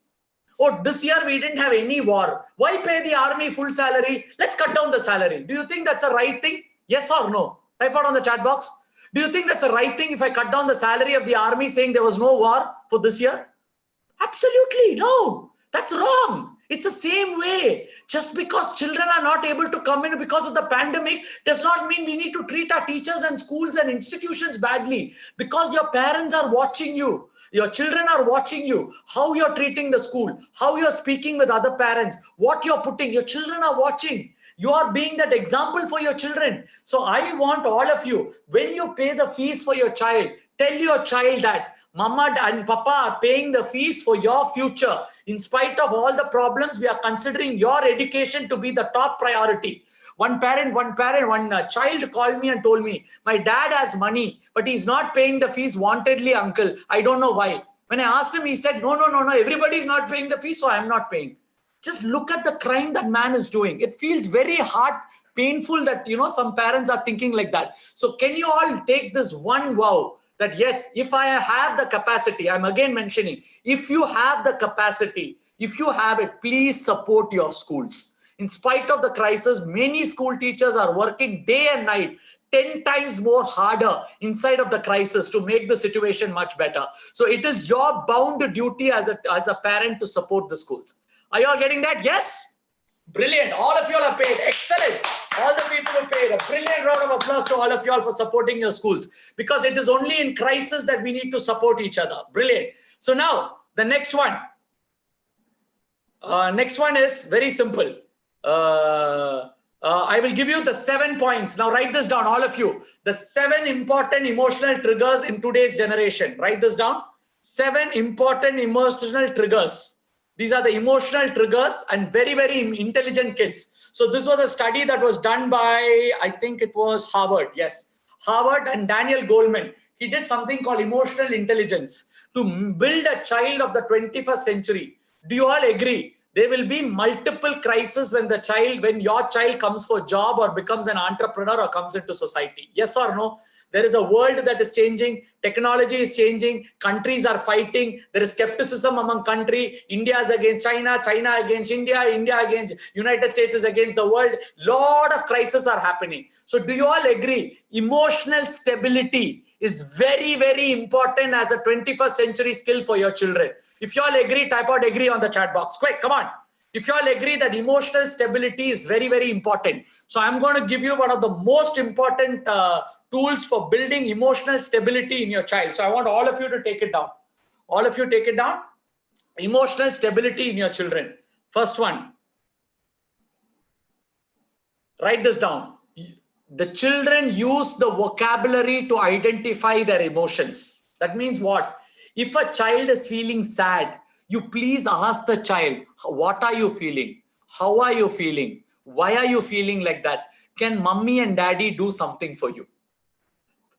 A: Oh, this year we didn't have any war. Why pay the army full salary? Let's cut down the salary. Do you think that's a right thing? Yes or no? Type out on the chat box. Do you think that's a right thing if I cut down the salary of the army saying there was no war for this year? Absolutely no. That's wrong. It's the same way. Just because children are not able to come in because of the pandemic does not mean we need to treat our teachers and schools and institutions badly, because your parents are watching you. Your children are watching you, how you're treating the school, how you're speaking with other parents, what you're putting. Your children are watching. You are being that example for your children. So I want all of you, when you pay the fees for your child, tell your child that Mama and Papa are paying the fees for your future. In spite of all the problems, we are considering your education to be the top priority. One child called me and told me, my dad has money, but he's not paying the fees wantedly, uncle. I don't know why. When I asked him, he said, no, everybody's not paying the fees, so I'm not paying. Just look at the crime that man is doing. It feels very painful that, you know, some parents are thinking like that. So can you all take this one vow that, yes, if I have the capacity, I'm again mentioning, if you have the capacity, if you have it, please support your schools. In spite of the crisis, many school teachers are working day and night, 10 times more harder inside of the crisis to make the situation much better. So it is your bound duty as a parent to support the schools. Are you all getting that? Yes? Brilliant. All of you all are paid. Excellent. All the people who paid, a brilliant round of applause to all of you all for supporting your schools, because it is only in crisis that we need to support each other. Brilliant. So now the next one. Next one is very simple. I will give you the 7 points. Now write this down, all of you. The 7 important emotional triggers in today's generation. Write this down. 7 important emotional triggers. These are the emotional triggers and very, very intelligent kids. So this was a study that was done by, I think it was Harvard. Yes, Harvard and Daniel Goleman. He did something called emotional intelligence to build a child of the 21st century. Do you all agree? There will be multiple crises when your child comes for a job or becomes an entrepreneur or comes into society. Yes or no? There is a world that is changing. Technology is changing. Countries are fighting. There is skepticism among countries. India is against China. China against India. India against United States is against the world. Lot of crises are happening. So do you all agree? Emotional stability is very, very important as a 21st century skill for your children. If you all agree, type out agree on the chat box. Quick, come on. If you all agree that emotional stability is very, very important. So I'm going to give you one of the most important tools for building emotional stability in your child. So I want all of you to take it down. All of you take it down. Emotional stability in your children. First one. Write this down. The children use the vocabulary to identify their emotions. That means what? If a child is feeling sad, you please ask the child, what are you feeling? How are you feeling? Why are you feeling like that? Can mommy and daddy do something for you?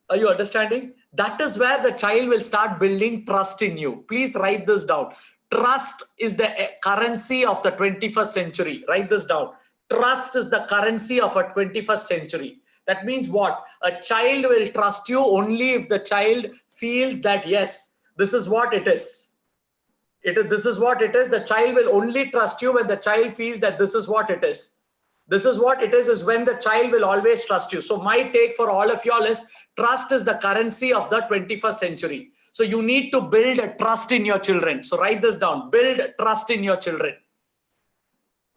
A: Are you understanding? That is where the child will start building trust in you. Please write this down. Trust is the currency of the 21st century. Write this down. Trust is the currency of a 21st century. That means what? A child will trust you only if the child feels that, yes, this is what it is. This is what it is. The child will only trust you when the child feels that this is what it is. This is what it is when the child will always trust you. So my take for all of y'all is trust is the currency of the 21st century. So you need to build a trust in your children. So write this down. Build trust in your children.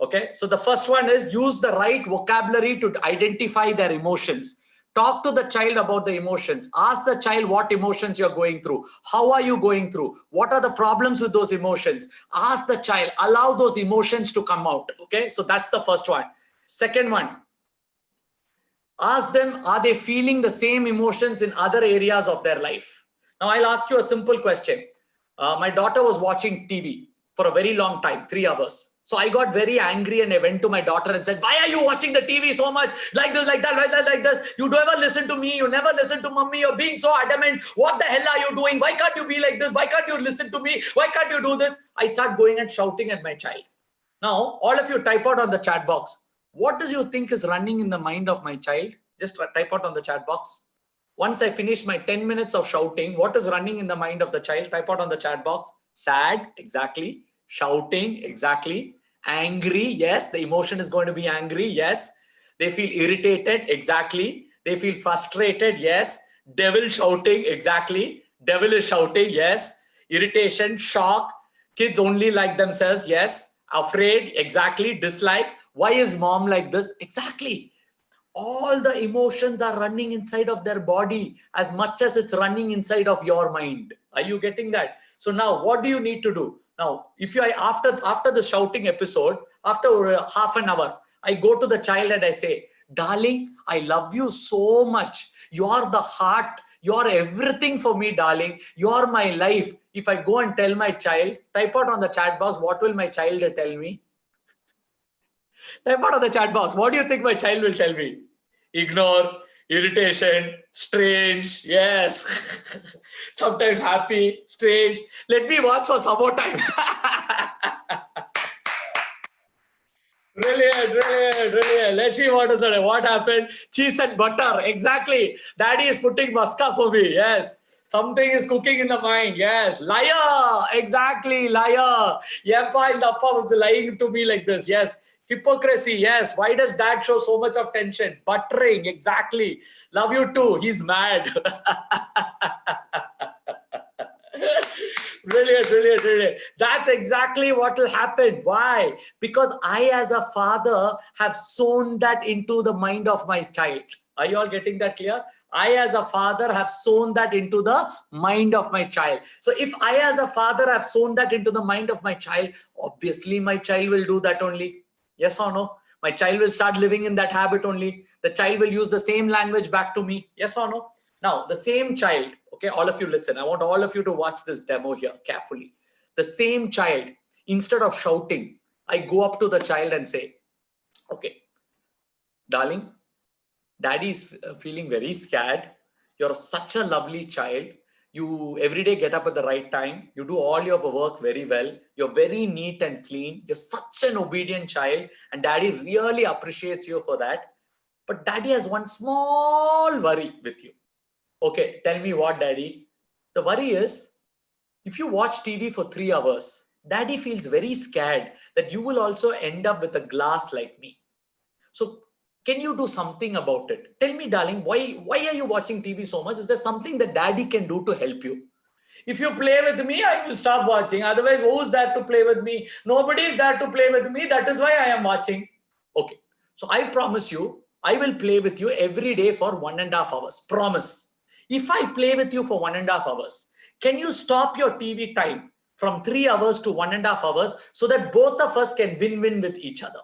A: Okay. So the first one is use the right vocabulary to identify their emotions. Talk to the child about the emotions. Ask the child what emotions you're going through. How are you going through? What are the problems with those emotions? Ask the child. Allow those emotions to come out. Okay. So that's the first one. Second one. Ask them, are they feeling the same emotions in other areas of their life? Now, I'll ask you a simple question. My daughter was watching TV for a very long time, 3 hours. So I got very angry and I went to my daughter and said, why are you watching the TV so much? Like this, like that, like this. You don't ever listen to me. You never listen to mommy. You're being so adamant. What the hell are you doing? Why can't you be like this? Why can't you listen to me? Why can't you do this? I start going and shouting at my child. Now, all of you type out on the chat box. What do you think is running in the mind of my child? Just type out on the chat box. Once I finish my 10 minutes of shouting, what is running in the mind of the child? Type out on the chat box. Sad, exactly. Shouting, exactly. Angry, yes. The emotion is going to be angry, yes. They feel irritated, exactly. They feel frustrated, yes. Devil shouting, exactly. Devil is shouting, yes. Irritation, shock. Kids only like themselves, yes. Afraid, exactly. Dislike. Why is mom like this? Exactly. All the emotions are running inside of their body as much as it's running inside of your mind. Are you getting that? So now what do you need to do? Now, if you after the shouting episode, after half an hour, I go to the child and I say, darling, I love you so much. You are the heart. You are everything for me, darling. You are my life. If I go and tell my child, type out on the chat box, what will my child tell me? Type out on the chat box. What do you think my child will tell me? Ignore, irritation, strange, yes. Sometimes happy, strange. Let me watch for some more time. Brilliant. Let's see what happened. Cheese and butter. Exactly. Daddy is putting maska for me. Yes. Something is cooking in the mind. Yes. Liar. Exactly. Liar. Yeppa and Appa was lying to me like this. Yes. Hypocrisy. Yes. Why does dad show so much of tension? Buttering. Exactly. Love you too. He's mad. Brilliant, brilliant, brilliant. That's exactly what will happen. Why? Because I, as a father, have sown that into the mind of my child. Are you all getting that clear? I, as a father, have sown that into the mind of my child. So if I, as a father, have sown that into the mind of my child, obviously my child will do that only. Yes or no? My child will start living in that habit only. The child will use the same language back to me. Yes or no? Now, the same child, okay, all of you listen. I want all of you to watch this demo here carefully. The same child, instead of shouting, I go up to the child and say, okay, darling, daddy is feeling very scared. You're such a lovely child. You every day get up at the right time. You do all your work very well. You're very neat and clean. You're such an obedient child. And daddy really appreciates you for that. But daddy has one small worry with you. Okay, tell me what, daddy? The worry is, if you watch TV for 3 hours, daddy feels very scared that you will also end up with a glass like me. So can you do something about it? Tell me, darling, why are you watching TV so much? Is there something that daddy can do to help you? If you play with me, I will stop watching. Otherwise, who's there to play with me? Nobody is there to play with me. That is why I am watching. Okay. So I promise you, I will play with you every day for 1.5 hours. Promise. If I play with you for 1.5 hours, can you stop your TV time from 3 hours to 1.5 hours so that both of us can win-win with each other?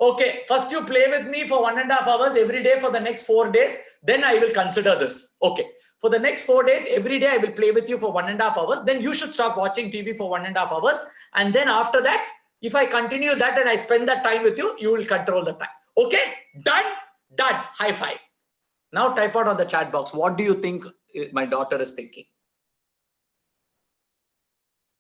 A: Okay, first you play with me for 1.5 hours every day for the next 4 days. Then I will consider this. Okay, for the next 4 days, every day I will play with you for 1.5 hours. Then you should stop watching TV for 1.5 hours. And then after that, if I continue that and I spend that time with you, you will control the time. Okay, done, done. High five. Now type out on the chat box. What do you think my daughter is thinking?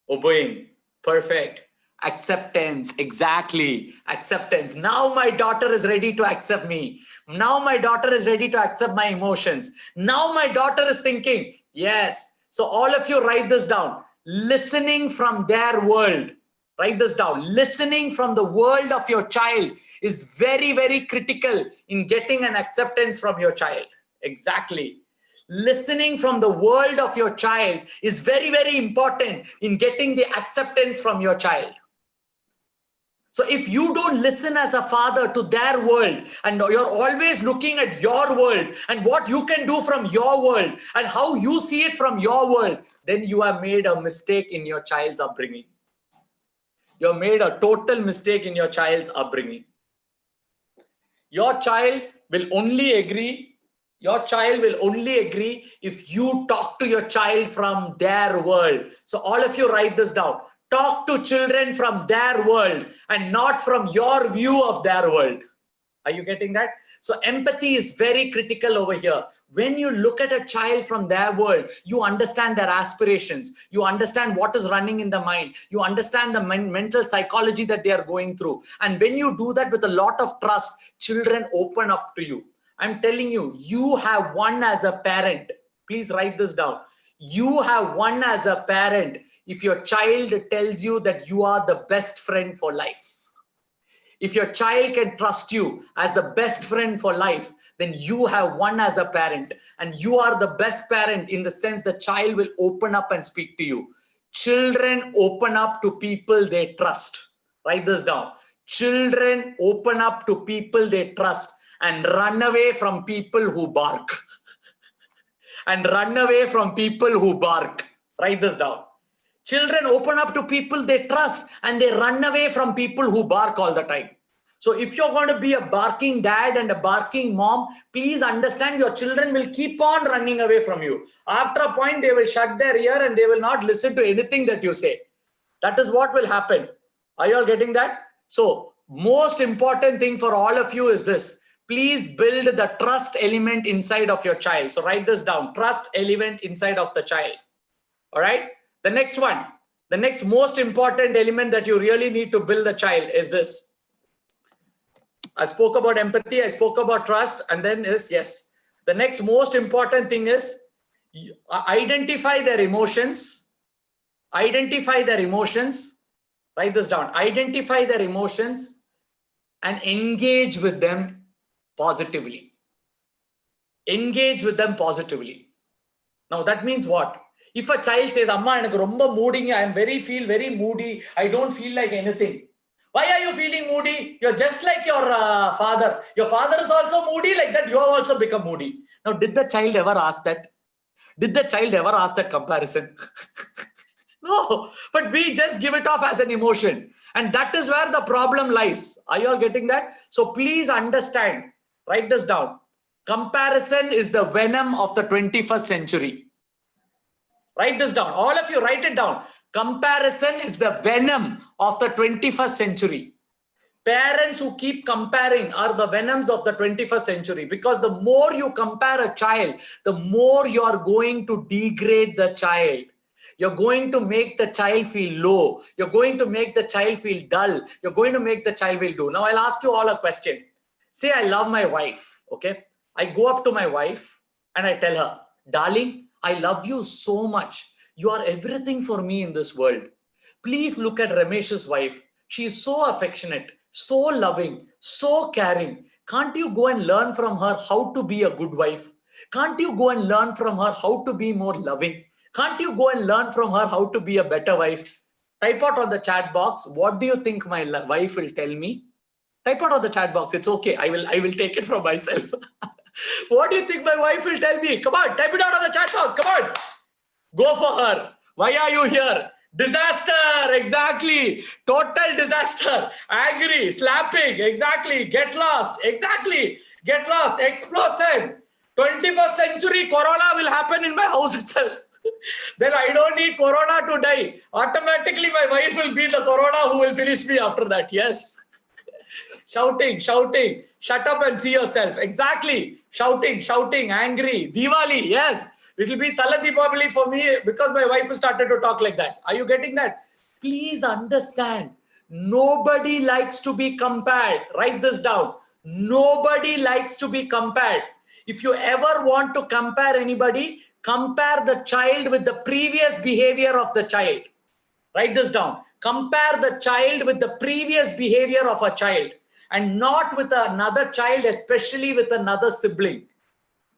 A: Obeying. Perfect. Acceptance. Exactly. Acceptance. Now my daughter is ready to accept me. Now my daughter is ready to accept my emotions. Now my daughter is thinking, yes. So all of you write this down. Listening from their world. Write this down. Listening from the world of your child is very, very critical in getting an acceptance from your child. Exactly. Listening from the world of your child is very, very important in getting the acceptance from your child. So if you don't listen as a father to their world and you're always looking at your world and what you can do from your world and how you see it from your world, then you have made a mistake in your child's upbringing. You have made a total mistake in your child's upbringing. Your child will only agree. Your child will only agree if you talk to your child from their world. So all of you write this down. Talk to children from their world and not from your view of their world. Are you getting that? So empathy is very critical over here. When you look at a child from their world, you understand their aspirations. You understand what is running in the mind. You understand the mental psychology that they are going through. And when you do that with a lot of trust, children open up to you. I'm telling you, you have won as a parent. Please write this down. You have won as a parent if your child tells you that you are the best friend for life. If your child can trust you as the best friend for life, then you have won as a parent. And you are the best parent in the sense the child will open up and speak to you. Children open up to people they trust. Write this down. Children open up to people they trust and run away from people who bark. And run away from people who bark. Write this down. Children open up to people they trust and they run away from people who bark all the time. So if you're going to be a barking dad and a barking mom, please understand your children will keep on running away from you. After a point, they will shut their ear and they will not listen to anything that you say. That is what will happen. Are you all getting that? So most important thing for all of you is this. Please build the trust element inside of your child. So write this down. Trust element inside of the child. All right. The next one, the next most important element that you really need to build the child is this. I spoke about empathy. I spoke about trust. And then is, yes, the next most important thing is identify their emotions. Identify their emotions. Write this down. Identify their emotions and engage with them positively. Engage with them positively. Now that means what? If a child says, Amma, enakku romba moody, I am feel very moody, I don't feel like anything. Why are you feeling moody? You're just like your father. Your father is also moody, like that you have also become moody. Now, did the child ever ask that? Did the child ever ask that comparison? No, but we just give it off as an emotion. And that is where the problem lies. Are you all getting that? So please understand, write this down. Comparison is the venom of the 21st century. Write this down. All of you, write it down. Comparison is the venom of the 21st century. Parents who keep comparing are the venoms of the 21st century, because the more you compare a child, the more you are going to degrade the child. You're going to make the child feel low. You're going to make the child feel dull. You're going to make the child feel do. Now, I'll ask you all a question. Say, I love my wife, okay? I go up to my wife and I tell her, darling, I love you so much. You are everything for me in this world. Please look at Ramesh's wife. She is so affectionate, so loving, so caring. Can't you go and learn from her how to be a good wife? Can't you go and learn from her how to be more loving? Can't you go and learn from her how to be a better wife? Type out on the chat box, what do you think my wife will tell me? Type out on the chat box. It's okay. I will take it from myself. What do you think my wife will tell me? Come on, type it out on the chat box. Come on. Go for her. Why are you here? Disaster. Exactly. Total disaster. Angry. Slapping. Exactly. Get lost. Exactly. Get lost. Explosion. 21st century corona will happen in my house itself. Then I don't need corona to die. Automatically my wife will be the corona who will finish me after that. Yes. Shouting, shouting. Shut up and see yourself. Exactly. Shouting, shouting, angry. Diwali. Yes. It will be Tala Deepavali for me because my wife has started to talk like that. Are you getting that? Please understand. Nobody likes to be compared. Write this down. Nobody likes to be compared. If you ever want to compare anybody, compare the child with the previous behavior of the child. Write this down. Compare the child with the previous behavior of a child and not with another child, especially with another sibling.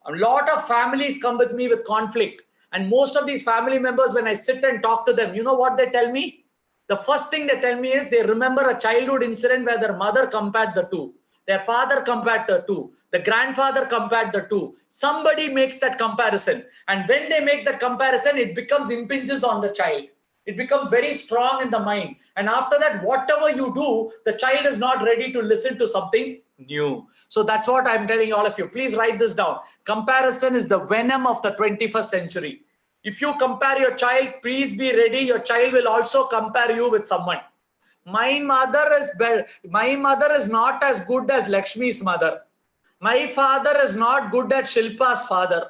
A: A lot of families come with me with conflict. And most of these family members, when I sit and talk to them, you know what they tell me? The first thing they tell me is they remember a childhood incident where their mother compared the two. Their father compared the two. The grandfather compared the two. Somebody makes that comparison. And when they make that comparison, it becomes impinges on the child. It becomes very strong in the mind. And after that, whatever you do, the child is not ready to listen to something new. So that's what I'm telling all of you. Please write this down. Comparison is the venom of the 21st century. If you compare your child, please be ready. Your child will also compare you with someone. My mother is not as good as Lakshmi's mother. My father is not good as Shilpa's father.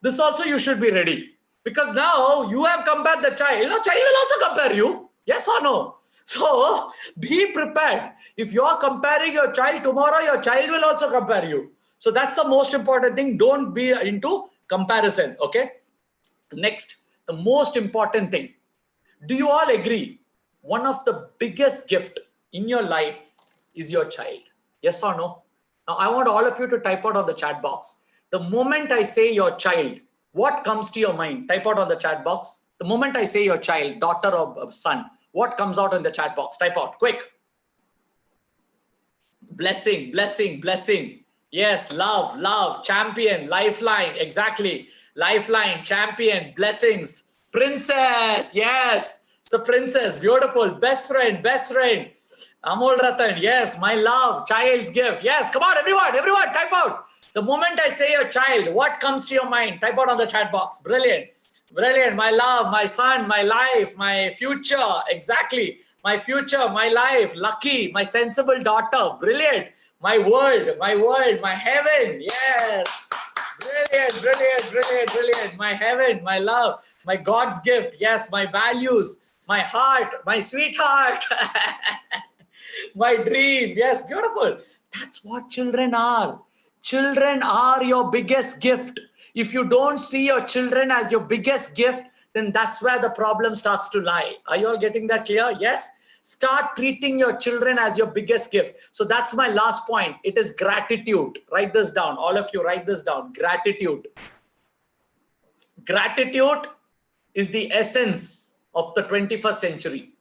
A: This also you should be ready. Because now you have compared the child. Now child will also compare you. Yes or no? So be prepared. If you are comparing your child tomorrow, your child will also compare you. So that's the most important thing. Don't be into comparison. Okay. Next, the most important thing. Do you all agree? One of the biggest gift in your life is your child. Yes or no? Now I want all of you to type out on the chat box. The moment I say your child, what comes to your mind? Type out on the chat box. The moment I say your child, daughter or son, what comes out in the chat box? Type out, quick. Blessing, blessing, blessing. Yes, love, love, champion, lifeline. Exactly. Lifeline, champion, blessings. Princess, yes. It's the princess, beautiful. Best friend, best friend. Amol Ratan, yes. My love, child's gift. Yes, come on, everyone, type out. The moment I say your child, what comes to your mind? Type out on the chat box. Brilliant. Brilliant. My love, my son, my life, my future. Exactly. My future, my life. Lucky, my sensible daughter. Brilliant. My world, my heaven. Yes. Brilliant, brilliant, brilliant, brilliant. My heaven, my love, my God's gift. Yes, my values, my heart, my sweetheart. My dream. Yes, beautiful. That's what children are. Children are your biggest gift. If you don't see your children as your biggest gift, then that's where the problem starts to lie. Are you all getting that clear? Yes? Start treating your children as your biggest gift. So that's my last point. It is gratitude. Write this down. All of you write this down. Gratitude. Gratitude is the essence of the 21st century.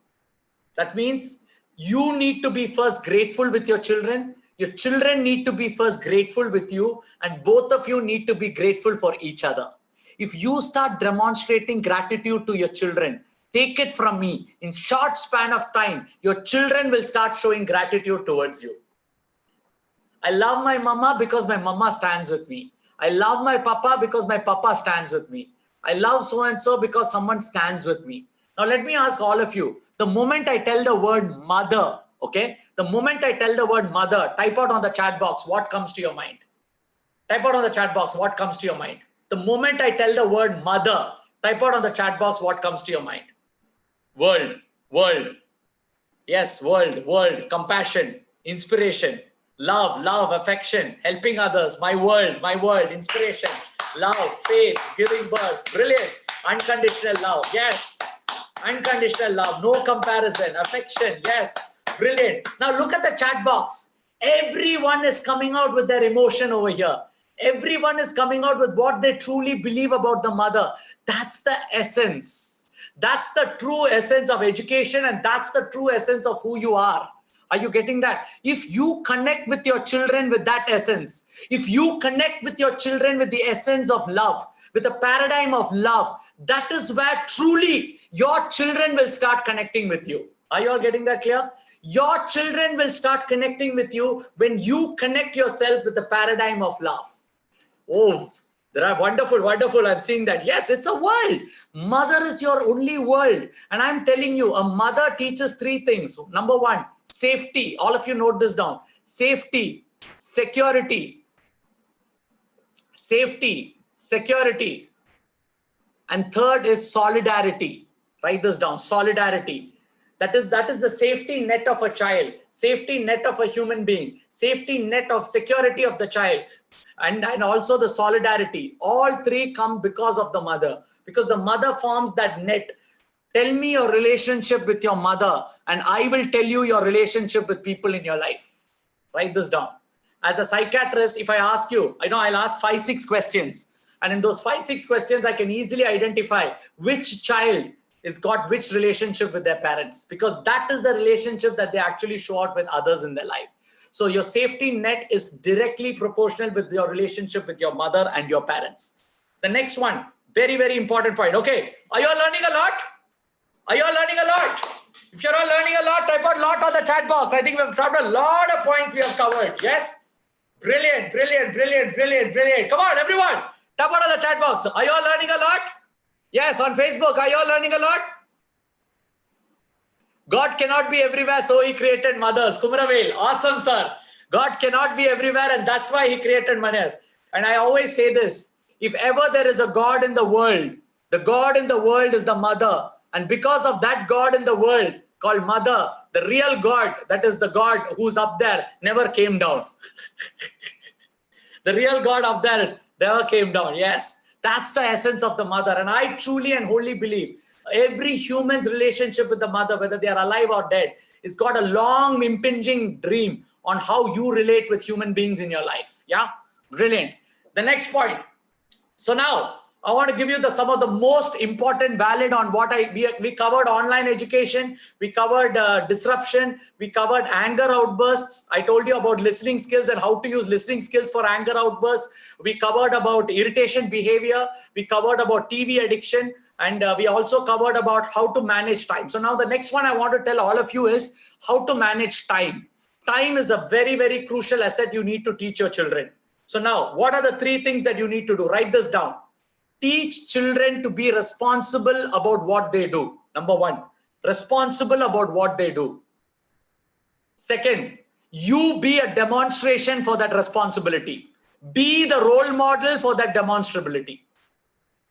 A: That means you need to be first grateful with your children. Your children need to be first grateful with you, and both of you need to be grateful for each other. If you start demonstrating gratitude to your children, take it from me, in short span of time, your children will start showing gratitude towards you. I love my mama because my mama stands with me. I love my papa because my papa stands with me. I love so-and-so because someone stands with me. Now, let me ask all of you, the moment I tell the word mother, okay? The moment I tell the word mother, type out on the chat box, what comes to your mind? Type out on the chat box, what comes to your mind? The moment I tell the word mother, type out on the chat box, what comes to your mind? World, world. Yes, world, compassion, inspiration, love, affection, helping others, my world, inspiration, love, faith, giving birth, brilliant, unconditional love, yes, unconditional love, no comparison, affection, yes, brilliant. Now look at the chat box. Everyone is coming out with their emotion over here. Everyone is coming out with what they truly believe about the mother. That's the essence. That's the true essence of education, and that's the true essence of who you are. Are you getting that? If you connect with your children with that essence, if you connect with your children with the essence of love, with the paradigm of love, that is where truly your children will start connecting with you. Are you all getting that clear? Your children will start connecting with you when you connect yourself with the paradigm of love. Oh, there are wonderful. I'm seeing that. Yes, it's a world. Mother is your only world. And I'm telling you, a mother teaches three things. Number one, safety. All of you note this down. Safety, security. Safety, security. And third is solidarity. Write this down, solidarity. That is the safety net of a child, safety net of a human being, safety net of security of the child, and also the solidarity. All three come because of the mother, because the mother forms that net. Tell me your relationship with your mother, and I will tell you your relationship with people in your life. Write this down. As a psychiatrist, if I ask you, I'll ask 5-6 questions. And in those 5-6 questions, I can easily identify which child has got which relationship with their parents, because that is the relationship that they actually show out with others in their life. So your safety net is directly proportional with your relationship with your mother and your parents. The next one, very important point. Okay, are you all learning a lot? Are you all learning a lot? If you're all learning a lot, type out lot on the chat box. I think we've covered a lot of points we have covered. Yes? Brilliant. Come on, everyone. Type out on the chat box. Are you all learning a lot? Yes, on Facebook, are you all learning a lot? God cannot be everywhere, so he created mothers. Kumaravel, awesome, sir. God cannot be everywhere, and that's why he created mothers. And I always say this, if ever there is a God in the world, the God in the world is the mother. And because of that God in the world called mother, the real God, that is the God who's up there, never came down. The real God up there never came down. Yes. That's the essence of the mother. And I truly and wholly believe every human's relationship with the mother, whether they are alive or dead, has got a long impinging dream on how you relate with human beings in your life. Yeah, brilliant. The next point. So now I want to give you some of the most important valid on what we covered online education. We covered disruption. We covered anger outbursts. I told you about listening skills and how to use listening skills for anger outbursts. We covered about irritation behavior. We covered about TV addiction. And we also covered about how to manage time. So now the next one I want to tell all of you is how to manage time. Time is a very crucial asset you need to teach your children. So now, what are the 3 things that you need to do? Write this down. Teach children to be responsible about what they do. Number 1, responsible about what they do. Second, you be a demonstration for that responsibility. Be the role model for that demonstrability.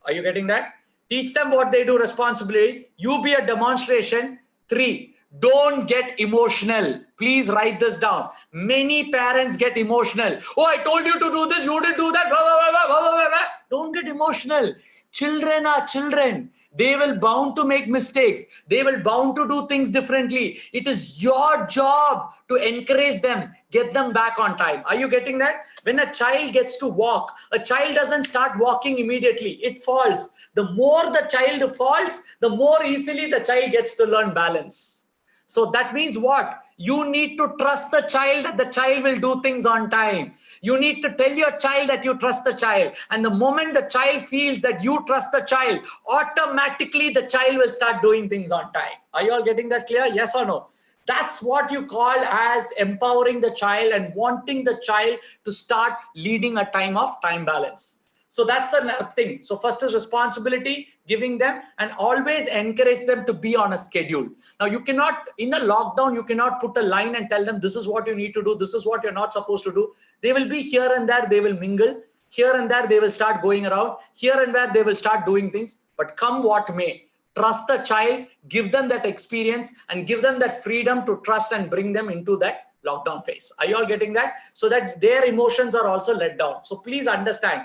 A: Are you getting that? Teach them what they do responsibly. You be a demonstration. 3, Don't get emotional. Please write this down. Many parents get emotional. Oh, I told you to do this, you didn't do that. Blah, blah, blah, blah, blah, blah. Don't get emotional. Children are children. They will bound to make mistakes. They will bound to do things differently. It is your job to encourage them, get them back on time. Are you getting that? When a child gets to walk, a child doesn't start walking immediately. It falls. The more the child falls, the more easily the child gets to learn balance. So that means what? You need to trust the child that the child will do things on time. You need to tell your child that you trust the child. And the moment the child feels that you trust the child, automatically the child will start doing things on time. Are you all getting that clear? Yes or no? That's what you call as empowering the child and wanting the child to start leading a time of time balance. So that's the thing. So first is responsibility, giving them, and always encourage them to be on a schedule. Now you cannot, in a lockdown, you cannot put a line and tell them this is what you need to do, this is what you're not supposed to do. They will be here and there, they will mingle. Here and there, they will start going around. Here and there, they will start doing things. But come what may, trust the child, give them that experience and give them that freedom to trust and bring them into that lockdown phase. Are you all getting that? So that their emotions are also let down. So please understand,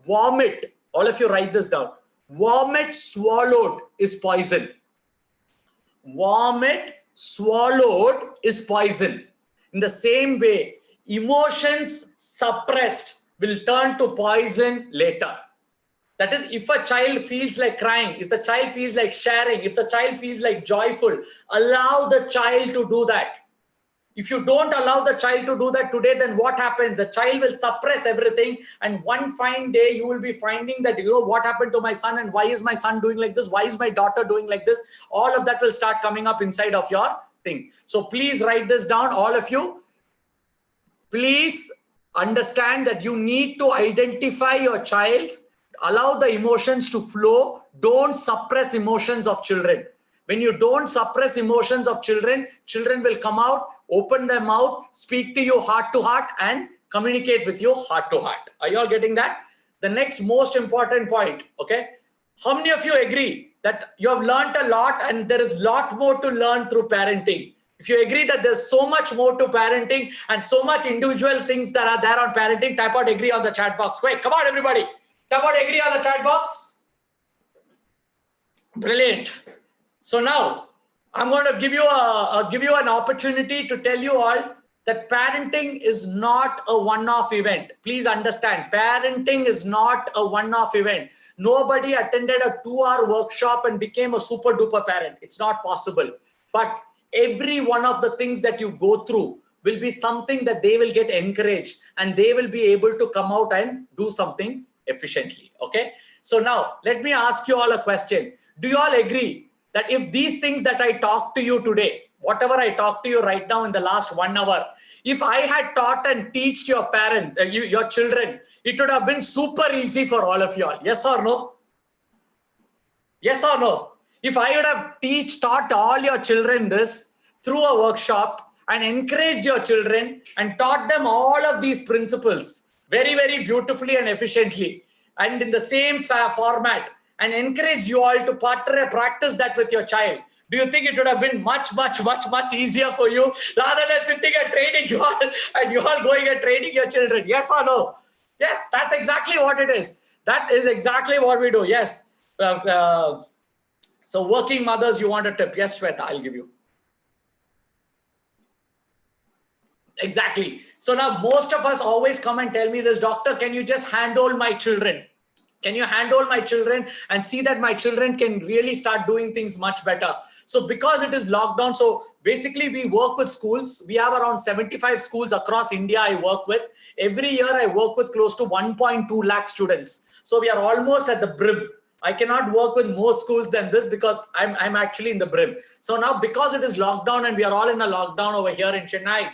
A: vomit, all of you write this down. Vomit swallowed is poison. Vomit swallowed is poison. In the same way, emotions suppressed will turn to poison later. That is, if a child feels like crying, if the child feels like sharing, if the child feels like joyful, allow the child to do that. If you don't allow the child to do that today, then what happens? The child will suppress everything. And one fine day, you will be finding that, you know, what happened to my son and why is my son doing like this? Why is my daughter doing like this? All of that will start coming up inside of your thing. So please write this down, all of you. Please understand that you need to identify your child, allow the emotions to flow. Don't suppress emotions of children. When you don't suppress emotions of children, children will come out, open their mouth, speak to you heart to heart and communicate with you heart to heart. Are you all getting that? The next most important point, okay? How many of you agree that you have learned a lot and there is a lot more to learn through parenting? If you agree that there's so much more to parenting and so much individual things that are there on parenting, type out agree on the chat box. Quick, come on everybody. Type out agree on the chat box. Brilliant. So now I'm going to give you an opportunity to tell you all that parenting is not a one-off event. Please understand, parenting is not a one-off event. Nobody attended a 2-hour workshop and became a super duper parent. It's not possible. But every one of the things that you go through will be something that they will get encouraged and they will be able to come out and do something efficiently. Okay. So now let me ask you all a question. Do you all agree that if these things that I talked to you today, whatever I talked to you right now in the last 1 hour, if I had taught and taught your parents, your children, it would have been super easy for all of you all. Yes or no? Yes or no? If I would have taught all your children this through a workshop and encouraged your children and taught them all of these principles very, very beautifully and efficiently and in the same format, and encourage you all to practice that with your child, do you think it would have been much, much, much, much easier for you rather than sitting and training you all and you all going and training your children? Yes or no? Yes, that's exactly what it is. That is exactly what we do. Yes. So working mothers, you want a tip? Yes, Shweta, I'll give you. Exactly. So now most of us always come and tell me this, doctor, can you just handhold my children? Can you handhold my children and see that my children can really start doing things much better? So because it is lockdown, so basically we work with schools. We have around 75 schools across India I work with. Every year I work with close to 1.2 lakh students. So we are almost at the brim. I cannot work with more schools than this because I'm actually in the brim. So now because it is lockdown and we are all in a lockdown over here in Chennai,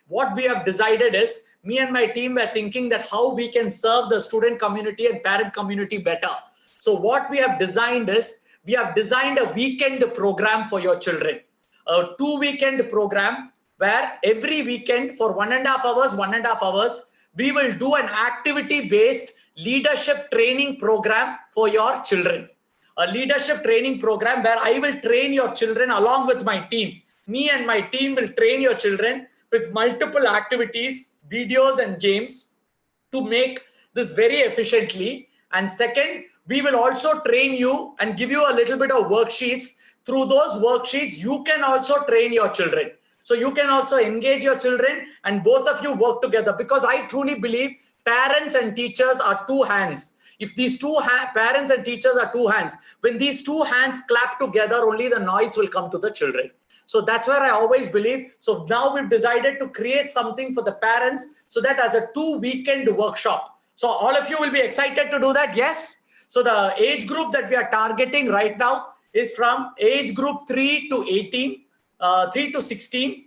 A: what we have decided is, me and my team were thinking that how we can serve the student community and parent community better. So what we have designed is, we have designed a weekend program for your children. A 2-weekend program where every weekend for 1.5 hours, we will do an activity-based leadership training program for your children. a leadership training program where I will train your children along with my team. Me and my team will train your children with multiple activities, videos, and games to make this very efficiently. And second, we will also train you and give you a little bit of worksheets. Through those worksheets, you can also train your children. So you can also engage your children and both of you work together, because I truly believe parents and teachers are two hands. If these two parents and teachers are two hands, when these two hands clap together, only the noise will come to the children. So that's where I always believe. So now we've decided to create something for the parents, so that as a 2-weekend workshop. So all of you will be excited to do that. Yes. So the age group that we are targeting right now is from age group 3 to 18, 3 to 16.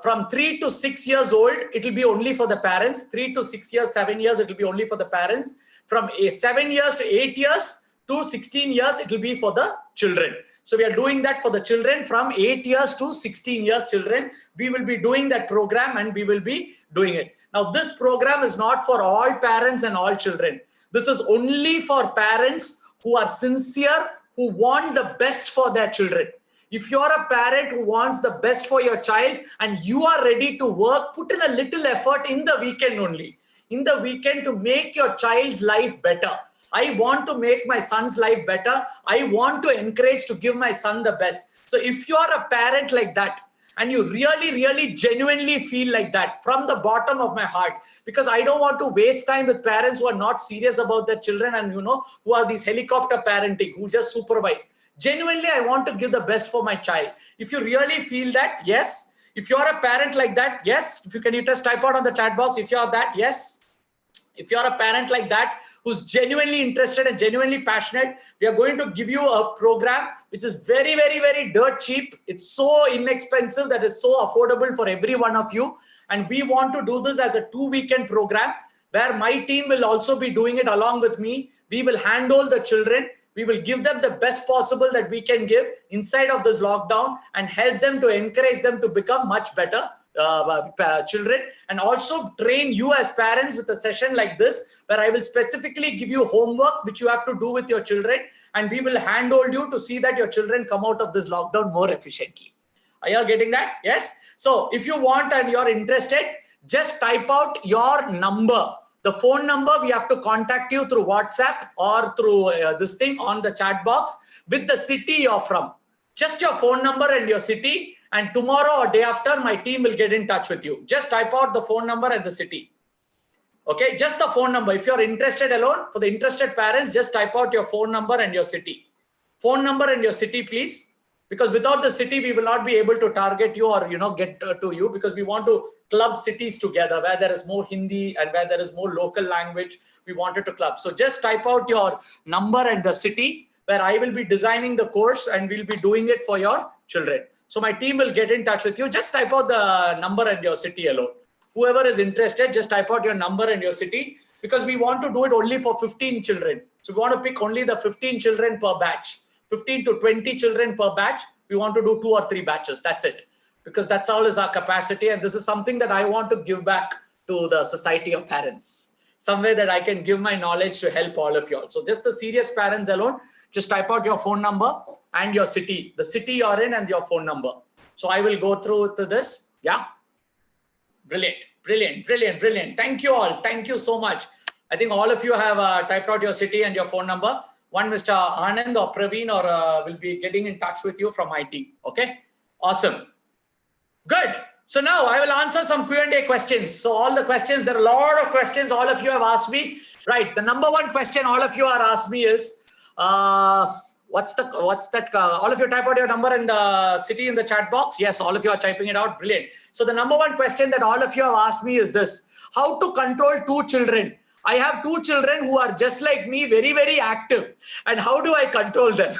A: From 3 to 6 years old, it will be only for the parents. 3 to 6 years, 7 years, it will be only for the parents. From 7 years to 8 years to 16 years, it will be for the children. So we are doing that for the children from 8 years to 16 years children. We will be doing that program and we will be doing it. Now, this program is not for all parents and all children. This is only for parents who are sincere, who want the best for their children. If you're a parent who wants the best for your child and you are ready to work, put in a little effort in the weekend only. In the weekend to make your child's life better. I want to make my son's life better. I want to encourage to give my son the best. So if you are a parent like that, and you really, really genuinely feel like that from the bottom of my heart, because I don't want to waste time with parents who are not serious about their children and, who are these helicopter parenting, who just supervise. Genuinely, I want to give the best for my child. If you really feel that, yes. If you're a parent like that, yes. If you can, you just type out on the chat box. If you're that, yes. If you're a parent like that, who's genuinely interested and genuinely passionate, we are going to give you a program which is very, very, very dirt cheap. It's so inexpensive that it's so affordable for every one of you. And we want to do this as a 2-weekend program where my team will also be doing it along with me. We will handle the children. We will give them the best possible that we can give inside of this lockdown and help them to encourage them to become much better children, and also train you as parents with a session like this, where I will specifically give you homework which you have to do with your children, and we will handhold you to see that your children come out of this lockdown more efficiently. Are you all getting that? Yes. So if you want and you're interested, just type out your number. The phone number, we have to contact you through WhatsApp or through this thing on the chat box with the city you're from. Just your phone number and your city. And tomorrow or day after, my team will get in touch with you. Just type out the phone number and the city. Okay, just the phone number. If you're interested alone, for the interested parents, just type out your phone number and your city. Phone number and your city, please. Because without the city, we will not be able to target you or, get to you, because we want to club cities together where there is more Hindi and where there is more local language. We wanted to club. So just type out your number and the city where I will be designing the course and we'll be doing it for your children. So my team will get in touch with you. Just type out the number and your city alone. Whoever is interested, just type out your number and your city, because we want to do it only for 15 children. So we want to pick only the 15 children per batch, 15 to 20 children per batch. We want to do 2 or 3 batches. That's it, because that's all is our capacity. And this is something that I want to give back to the society of parents, somewhere that I can give my knowledge to help all of you all. So just the serious parents alone, just type out your phone number and your city, the city you're in and your phone number. So I will go through to this. Yeah. Brilliant, brilliant, brilliant, brilliant. Thank you all. Thank you so much. I think all of you have typed out your city and your phone number. One, Mr. Anand or Praveen will be getting in touch with you from my team. Okay. Awesome. Good. So now I will answer some Q&A questions. So all the questions, there are a lot of questions all of you have asked me. Right. The number one question all of you are asked me is, what's that? All of you type out your number and city in the chat box. Yes, all of you are typing it out. Brilliant. So the number one question that all of you have asked me is this: how to control 2 children? I have 2 children who are just like me, very, very active. And how do I control them?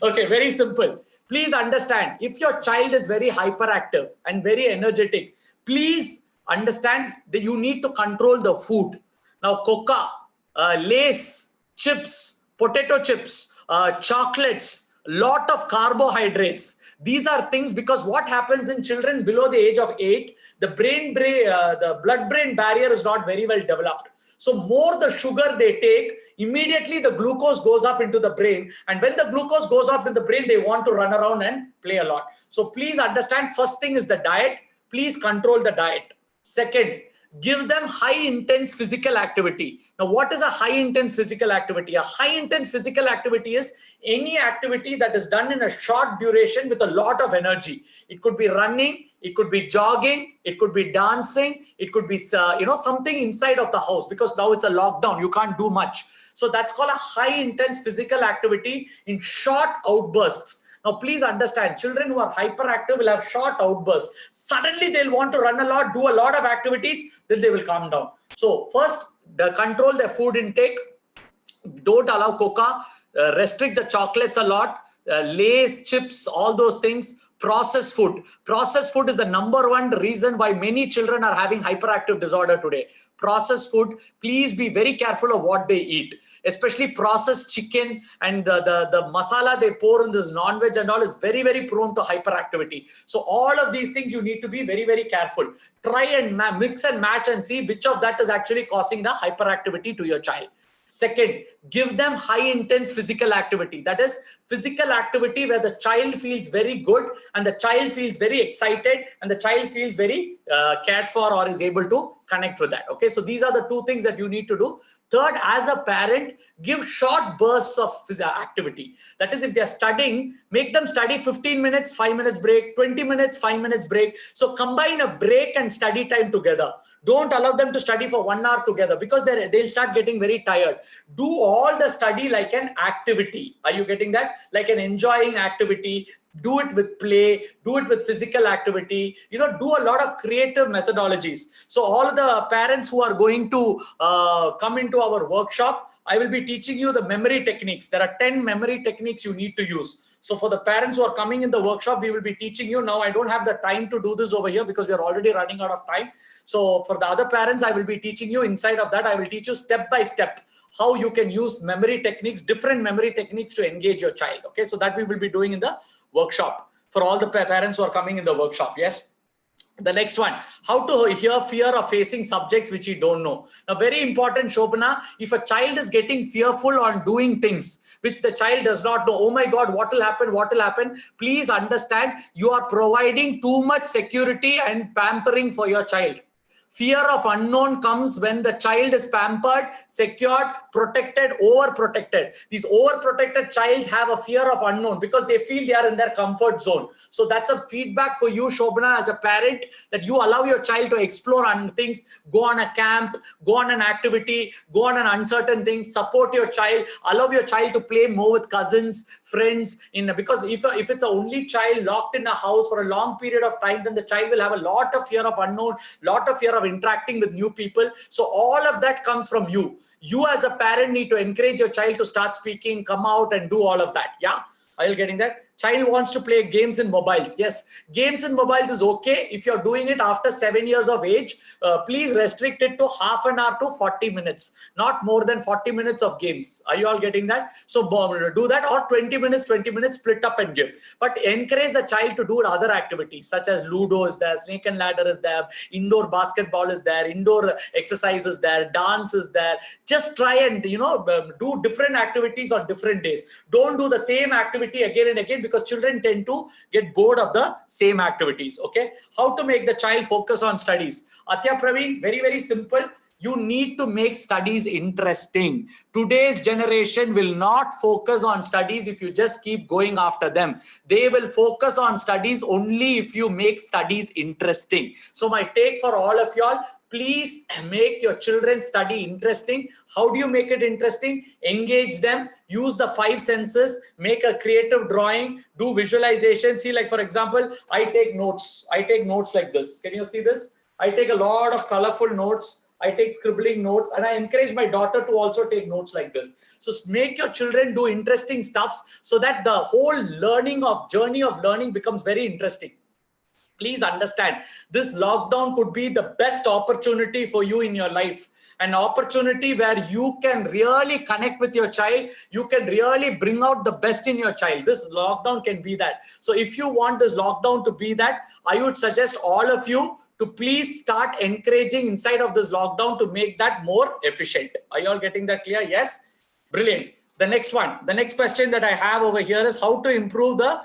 A: Okay, very simple. Please understand, if your child is very hyperactive and very energetic, please understand that you need to control the food. Now, Coca, Lays, chips, potato chips, chocolates, lot of carbohydrates. These are things, because what happens in children below the age of 8, the blood-brain barrier is not very well developed. So more the sugar they take, immediately the glucose goes up into the brain. And when the glucose goes up in the brain, they want to run around and play a lot. So please understand, first thing is the diet. Please control the diet. Second, give them high intense physical activity. Now, what is a high intense physical activity? A high intense physical activity is any activity that is done in a short duration with a lot of energy. It could be running, it could be jogging, it could be dancing, it could be something inside of the house, because now it's a lockdown, you can't do much. So that's called a high intense physical activity in short outbursts. Now, please understand, children who are hyperactive will have short outbursts. Suddenly, they'll want to run a lot, do a lot of activities, then they will calm down. So first, control their food intake. Don't allow coca. Restrict the chocolates a lot. Lays, chips, all those things. Processed food. Processed food is the number one reason why many children are having hyperactive disorder today. Processed food, please be very careful of what they eat. Especially processed chicken and the masala they pour in this non-veg and all is very, very prone to hyperactivity. So all of these things you need to be very, very careful. Try and mix and match and see which of that is actually causing the hyperactivity to your child. Second, give them high intense physical activity. That is physical activity where the child feels very good and the child feels very excited and the child feels very cared for or is able to connect with that. Okay, so these are the two things that you need to do. Third, as a parent, give short bursts of activity. That is, if they're studying, make them study 15 minutes, 5 minutes break, 20 minutes, 5 minutes break. So combine a break and study time together. Don't allow them to study for 1 hour together because they'll start getting very tired. Do all the study like an activity. Are you getting that? Like an enjoying activity. Do it with play, do it with physical activity, do a lot of creative methodologies. So all of the parents who are going to come into our workshop, I will be teaching you the memory techniques. There are 10 memory techniques you need to use. So for the parents who are coming in the workshop, we will be teaching you. Now, I don't have the time to do this over here because we are already running out of time. So for the other parents, I will be teaching you inside of that. I will teach you step by step how you can use memory techniques, different memory techniques to engage your child. Okay, so that we will be doing in the workshop for all the parents who are coming in the workshop. Yes. The next one, how to hear fear of facing subjects which you don't know. Now, very important, Shobhana, if a child is getting fearful on doing things which the child does not know, oh my God, what will happen? What will happen? Please understand, you are providing too much security and pampering for your child. Fear of unknown comes when the child is pampered, secured, protected, overprotected. These overprotected childs have a fear of unknown because they feel they are in their comfort zone. So that's a feedback for you, Shobhana, as a parent, that you allow your child to explore things, go on a camp, go on an activity, go on an uncertain thing, support your child, allow your child to play more with cousins, friends. Because if it's a only child locked in a house for a long period of time, then the child will have a lot of fear of unknown, lot of fear of interacting with new people. So all of that comes from you. You as a parent need to encourage your child to start speaking, come out and do all of that. Yeah, are you getting that? Child wants to play games in mobiles. Yes, games in mobiles is okay. If you're doing it after 7 years of age, please restrict it to half an hour to 40 minutes, not more than 40 minutes of games. Are you all getting that? So do that, or 20 minutes, split up and give. But encourage the child to do other activities such as Ludo is there, snake and ladder is there, indoor basketball is there, indoor exercise is there, dance is there. Just try and, do different activities on different days. Don't do the same activity again and again, because children tend to get bored of the same activities. Okay, how to make the child focus on studies? Atya Praveen, very, very simple. You need to make studies interesting. Today's generation will not focus on studies if you just keep going after them. They will focus on studies only if you make studies interesting. So my take for all of y'all, please make your children study interesting. How do you make it interesting? Engage them, use the 5 senses, make a creative drawing, do visualization. See, like for example, I take notes. I take notes like this. Can you see this? I take a lot of colorful notes. I take scribbling notes, and I encourage my daughter to also take notes like this. So make your children do interesting stuffs so that the whole journey of learning becomes very interesting. Please understand, this lockdown could be the best opportunity for you in your life. An opportunity where you can really connect with your child. You can really bring out the best in your child. This lockdown can be that. So if you want this lockdown to be that, I would suggest all of you to please start encouraging inside of this lockdown to make that more efficient. Are you all getting that clear? Yes? Brilliant. The next one, the next question that I have over here is how to improve the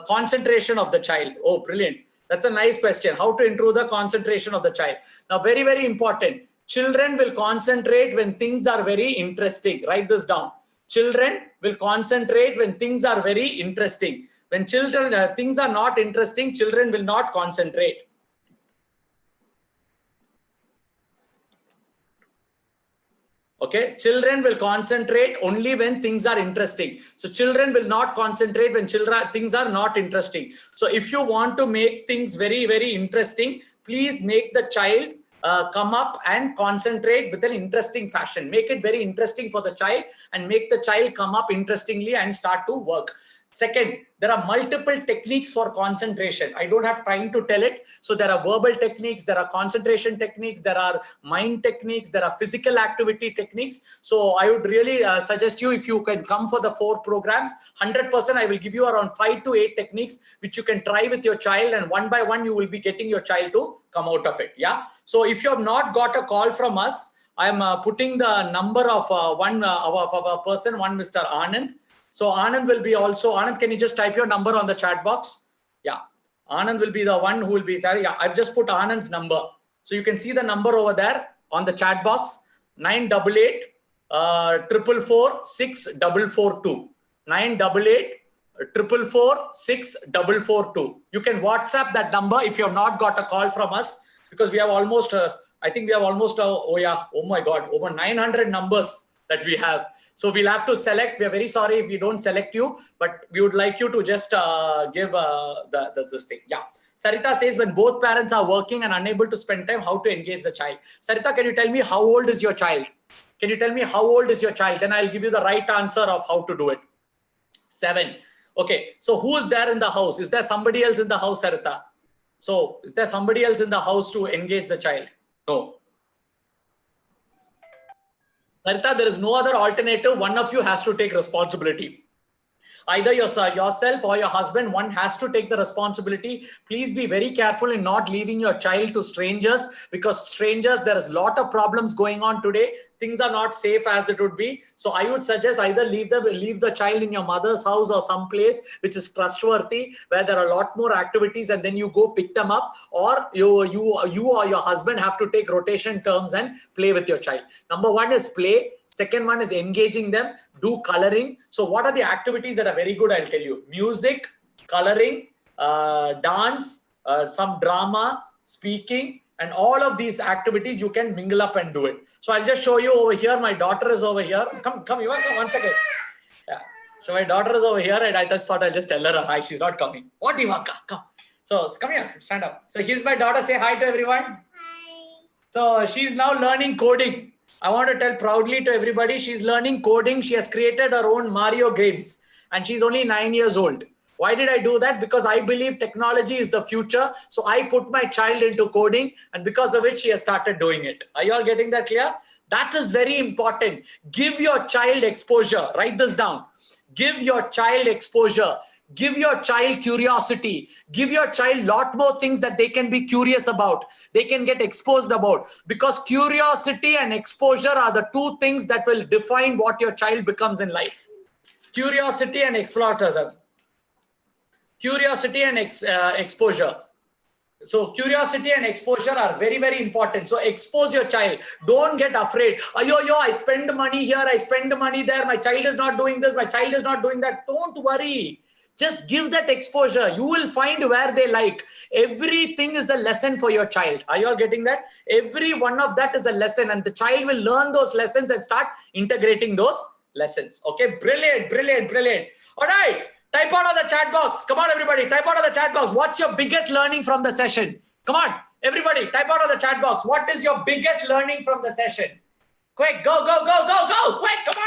A: concentration of the child. Oh, brilliant. That's a nice question. How to improve the concentration of the child. Now, very, very important. Children will concentrate when things are very interesting. Write this down. Children will concentrate when things are very interesting. When children, things are not interesting, children will not concentrate. Okay, children will concentrate only when things are interesting. So children will not concentrate when things are not interesting. So if you want to make things very, very interesting, please make the child come up and concentrate with an interesting fashion. Make it very interesting for the child and make the child come up interestingly and start to work. Second, there are multiple techniques for concentration. I don't have time to tell it. So there are verbal techniques, there are concentration techniques, there are mind techniques, there are physical activity techniques. So I would really suggest you, if you can come for the 4 programs, 100% I will give you around 5 to 8 techniques, which you can try with your child, and one by one, you will be getting your child to come out of it. Yeah. So if you have not got a call from us, I'm putting the number of one person, one Mr. Anand. So Anand will be also, Anand, can you just type your number on the chat box? Yeah, Anand will be the one who will be, yeah, I've just put Anand's number. So you can see the number over there on the chat box, 988 444 6442. 988 444 6442. You can WhatsApp that number if you have not got a call from us, because we have almost, I think we have almost, oh my God, over 900 numbers that we have. So we'll have to select. We are very sorry if we don't select you, but we would like you to just give this thing. Yeah. Sarita says, when both parents are working and unable to spend time, how to engage the child. Sarita, can you tell me how old is your child? Can you tell me how old is your child? Then I'll give you the right answer of how to do it. 7. Okay. So who is there in the house? Is there somebody else in the house, Sarita? So is there somebody else in the house to engage the child? No. Sarita, there is no other alternative. One of you has to take responsibility. Either yourself or your husband, one has to take the responsibility. Please be very careful in not leaving your child to strangers, because strangers, there is a lot of problems going on today. Things are not safe as it would be. So I would suggest either leave the child in your mother's house or someplace which is trustworthy, where there are a lot more activities, and then you go pick them up, or you or your husband have to take rotation turns and play with your child. Number 1 is play. Second one is engaging them, do coloring. So what are the activities that are very good? I'll tell you. Music, coloring, dance, some drama, speaking, and all of these activities you can mingle up and do it. So I'll just show you over here. My daughter is over here. Come, Ivanka, 1 second. Yeah. So my daughter is over here, and I just thought I'll just tell her a hi. She's not coming. What, Ivanka? Come. So come here, stand up. So here's my daughter. Say hi to everyone. Hi. So she's now learning coding. I want to tell proudly to everybody, she's learning coding. She has created her own Mario games, and she's only 9 years old. Why did I do that? Because I believe technology is the future. So I put my child into coding, and because of it, she has started doing it. Are you all getting that clear? That is very important. Give your child exposure. Write this down. Give your child exposure. Give your child curiosity. Give your child a lot more things that they can be curious about. They can get exposed about. Because curiosity and exposure are the 2 things that will define what your child becomes in life. Curiosity and exploration. Curiosity and exposure. So curiosity and exposure are very, very important. So expose your child. Don't get afraid. I spend money here. I spend money there. My child is not doing this. My child is not doing that. Don't worry. Just give that exposure. You will find where they like. Everything is a lesson for your child. Are you all getting that? Every one of that is a lesson, and the child will learn those lessons and start integrating those lessons. Okay, brilliant, brilliant, brilliant. All right, type out of the chat box. Come on, everybody, type out of the chat box. What's your biggest learning from the session? Come on, everybody, type out of the chat box. What is your biggest learning from the session? Quick, go, go, go, go, go. Quick, come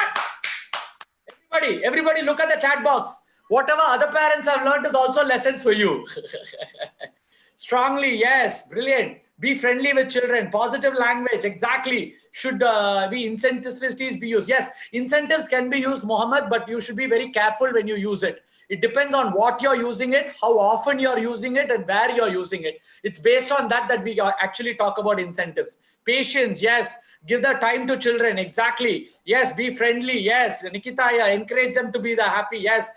A: on. Everybody look at the chat box. Whatever other parents have learned is also lessons for you. Strongly, yes, brilliant. Be friendly with children. Positive language, exactly. Should be incentives be used? Yes, incentives can be used, Mohammed, but you should be very careful when you use it. It depends on what you're using it, how often you're using it, and where you're using it. It's based on that we actually talk about incentives. Patience, yes. Give the time to children. Exactly. Yes. Be friendly. Yes. Nikita, yeah. Encourage them to be the happy. Yes.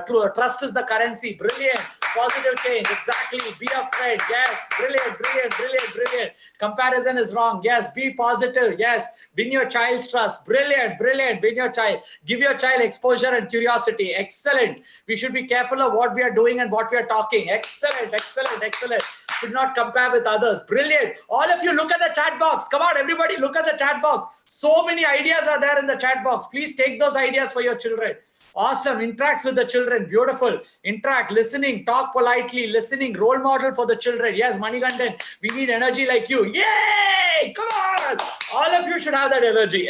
A: Trust is the currency. Brilliant. Positive change. Exactly. Be a friend. Yes. Brilliant, brilliant, brilliant, brilliant. Comparison is wrong. Yes. Be positive. Yes. Win your child's trust. Brilliant, brilliant. Win your child. Give your child exposure and curiosity. Excellent. We should be careful of what we are doing and what we are talking. Excellent, excellent, excellent. Should not compare with others. Brilliant. All of you look at the chat box. Come on, everybody, look at the chat box. So many ideas are there in the chat box. Please take those ideas for your children. Awesome. Interacts with the children. Beautiful. Interact, listening, talk politely, listening, role model for the children. Yes, Manikandan, we need energy like you. Yay! Come on. All of you should have that energy.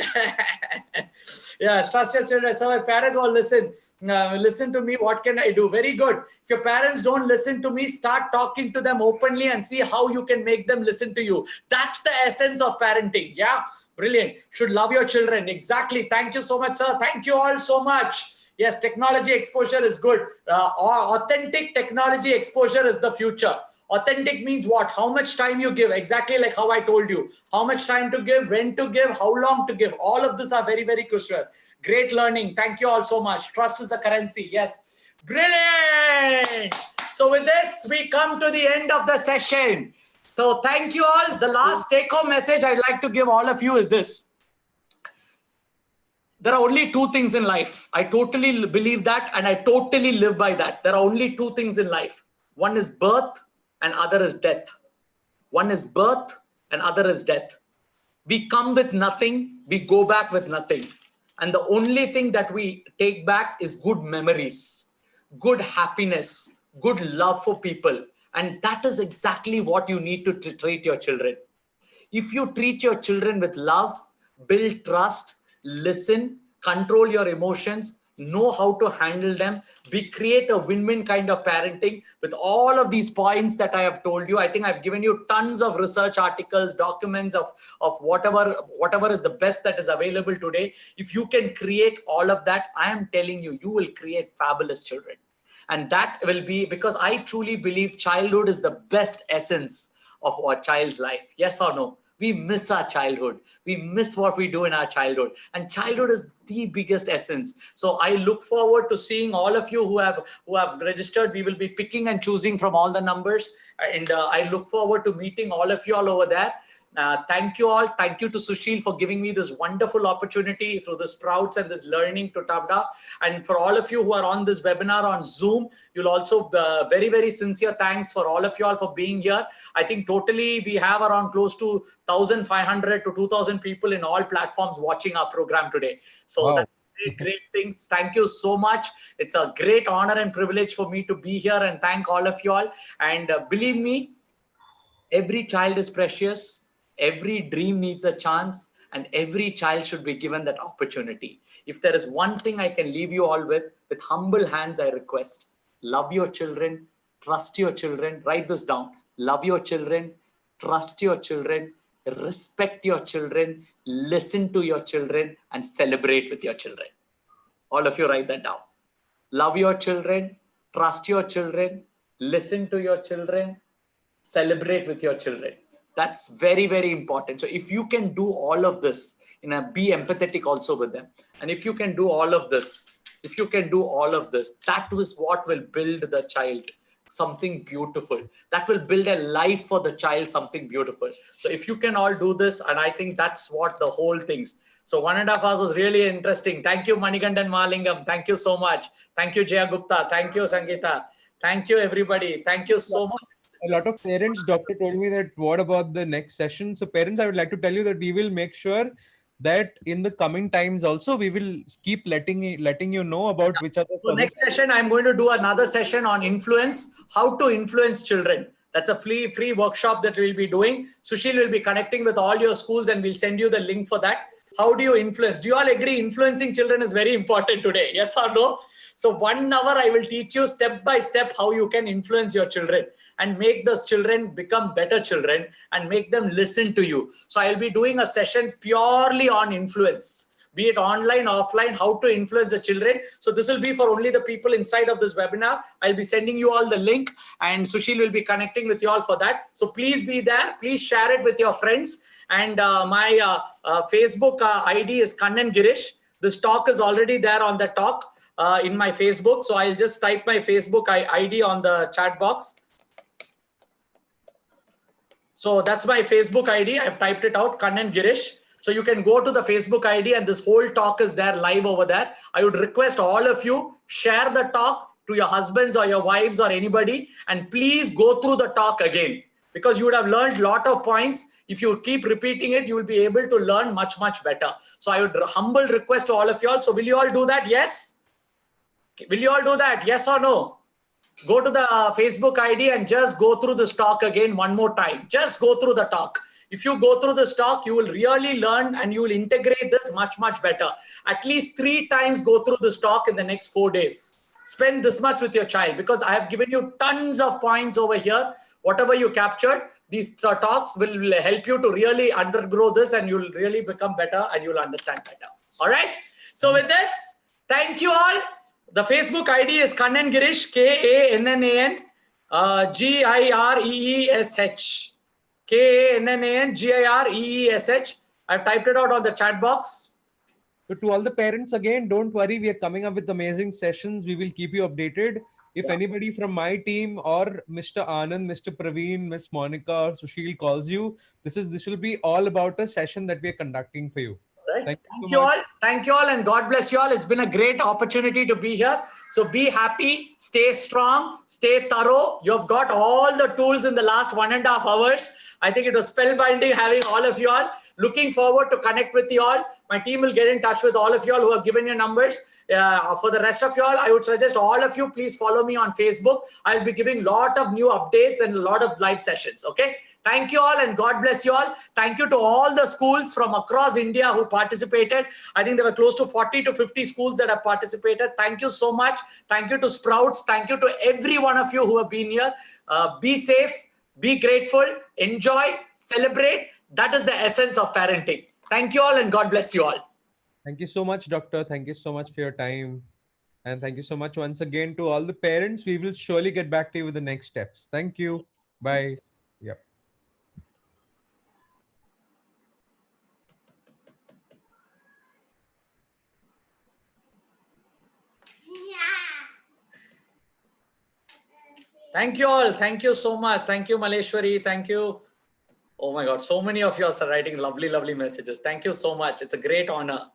A: Yes, trust your children. So my parents all listen. Listen to me. What can I do? Very good. If your parents don't listen to me, start talking to them openly and see how you can make them listen to you. That's the essence of parenting. Yeah. Brilliant. Should love your children. Exactly. Thank you so much, sir. Thank you all so much. Yes, technology exposure is good. Authentic technology exposure is the future. Authentic means what? How much time you give. Exactly like how I told you. How much time to give, when to give, how long to give. All of this are very, very crucial. Great learning. Thank you all so much. Trust is a currency. Yes. Brilliant. So with this, we come to the end of the session. So thank you all. The last take-home message I'd like to give all of you is this. There are only two things in life. I totally believe that, and I totally live by that. There are only two things in life. One is birth and other is death. One is birth and other is death. We come with nothing. We go back with nothing. And the only thing that we take back is good memories, good happiness, good love for people. And that is exactly what you need to treat your children. If you treat your children with love, build trust, listen, control your emotions, know how to handle them, we create a win-win kind of parenting with all of these points that I have told you. I think I've given you tons of research articles, documents of whatever is the best that is available today. If you can create all of that, I am telling you, you will create fabulous children. And that will be because I truly believe childhood is the best essence of our child's life. Yes or no? We miss our childhood. We miss what we do in our childhood. And childhood is the biggest essence. So I look forward to seeing all of you who have registered. We will be picking and choosing from all the numbers. And I look forward to meeting all of you all over there. Thank you all. Thank you to Sushil for giving me this wonderful opportunity through the Sprouts and this learning to Tabda. And for all of you who are on this webinar on Zoom, you'll also very, very sincere thanks for all of you all for being here. I think totally we have around close to 1,500 to 2,000 people in all platforms watching our program today. So
B: wow.
A: That's great things. Thank you so much. It's a great honor and privilege for me to be here and thank all of you all. And believe me, every child is precious. Every dream needs a chance and every child should be given that opportunity. If there is one thing I can leave you all with humble hands, I request, love your children, trust your children, write this down, love your children, trust your children, respect your children, listen to your children and celebrate with your children. All of you write that down. Love your children, trust your children, listen to your children, celebrate with your children. That's very, very important. So if you can do all of this, be empathetic also with them. And if you can do all of this, that is what will build the child something beautiful. That will build a life for the child, something beautiful. So if you can all do this, and I think that's what the whole things. So 1.5 hours was really interesting. Thank you, Manikandan Malingam. Thank you so much. Thank you, Jaya Gupta. Thank you, Sangeeta. Thank you, everybody. Thank you so much.
B: A lot of parents, doctor told me that what about the next session? So parents, I would like to tell you that we will make sure that in the coming times also, we will keep letting you know about which are the...
A: So next session, I'm going to do another session on influence, how to influence children. That's a free workshop that we'll be doing. Sushil will be connecting with all your schools and we'll send you the link for that. How do you influence? Do you all agree influencing children is very important today? Yes or no? So 1 hour, I will teach you step by step how you can influence your children and make those children become better children and make them listen to you. So I'll be doing a session purely on influence. be it online, offline, how to influence the children. So this will be for only the people inside of this webinar. I'll be sending you all the link, and Sushil will be connecting with you all for that. So please be there. Please share it with your friends. And my Facebook ID is Kannan Girish. This talk is already there on the talk in my Facebook. So I'll just type my Facebook ID on the chat box. So that's my Facebook ID. I've typed it out, Kannan Girish. So you can go to the Facebook ID and this whole talk is there live over there. I would request all of you, share the talk to your husbands or your wives or anybody, and please go through the talk again, because you would have learned a lot of points. If you keep repeating it, you will be able to learn much, much better. So I would humble request to all of you all. So will you all do that? Yes? Will you all do that? Yes or no? Go to the Facebook ID and just go through this talk again one more time. Just go through the talk. If you go through this talk, you will really learn and you will integrate this much, much better. At least 3 times go through this talk in the next 4 days. Spend this much with your child, because I have given you tons of points over here. Whatever you captured, these talks will help you to really undergo this, and you'll really become better and you'll understand better. All right. So with this, thank you all. The Facebook ID is Kannan Girish, Kannan Gireesh. Kannan Gireesh. I've typed it out on the chat box.
B: So to all the parents, again, don't worry. We are coming up with amazing sessions. We will keep you updated. If anybody from my team or Mr. Anand, Mr. Praveen, Miss Monica, or Sushil calls you, this will be all about a session that we are conducting for you.
A: Right. Thank you all. Thank you all, and God bless you all. It's been a great opportunity to be here. So be happy, stay strong, stay thorough. You've got all the tools in the last 1.5 hours. I think it was spellbinding having all of you all. Looking forward to connect with you all. My team will get in touch with all of you all who have given your numbers. For the rest of you all, I would suggest all of you, please follow me on Facebook. I'll be giving a lot of new updates and a lot of live sessions. Okay. Thank you all, and God bless you all. Thank you to all the schools from across India who participated. I think there were close to 40 to 50 schools that have participated. Thank you so much. Thank you to Sprouts. Thank you to every one of you who have been here. Be safe, be grateful, enjoy, celebrate. That is the essence of parenting. Thank you all, and God bless you all.
B: Thank you so much, Doctor. Thank you so much for your time. And thank you so much once again to all the parents. We will surely get back to you with the next steps. Thank you. Bye. Yep.
A: Thank you all. Thank you so much. Thank you, Maleshwari. Thank you. Oh my God. So many of you are writing lovely, lovely messages. Thank you so much. It's a great honor.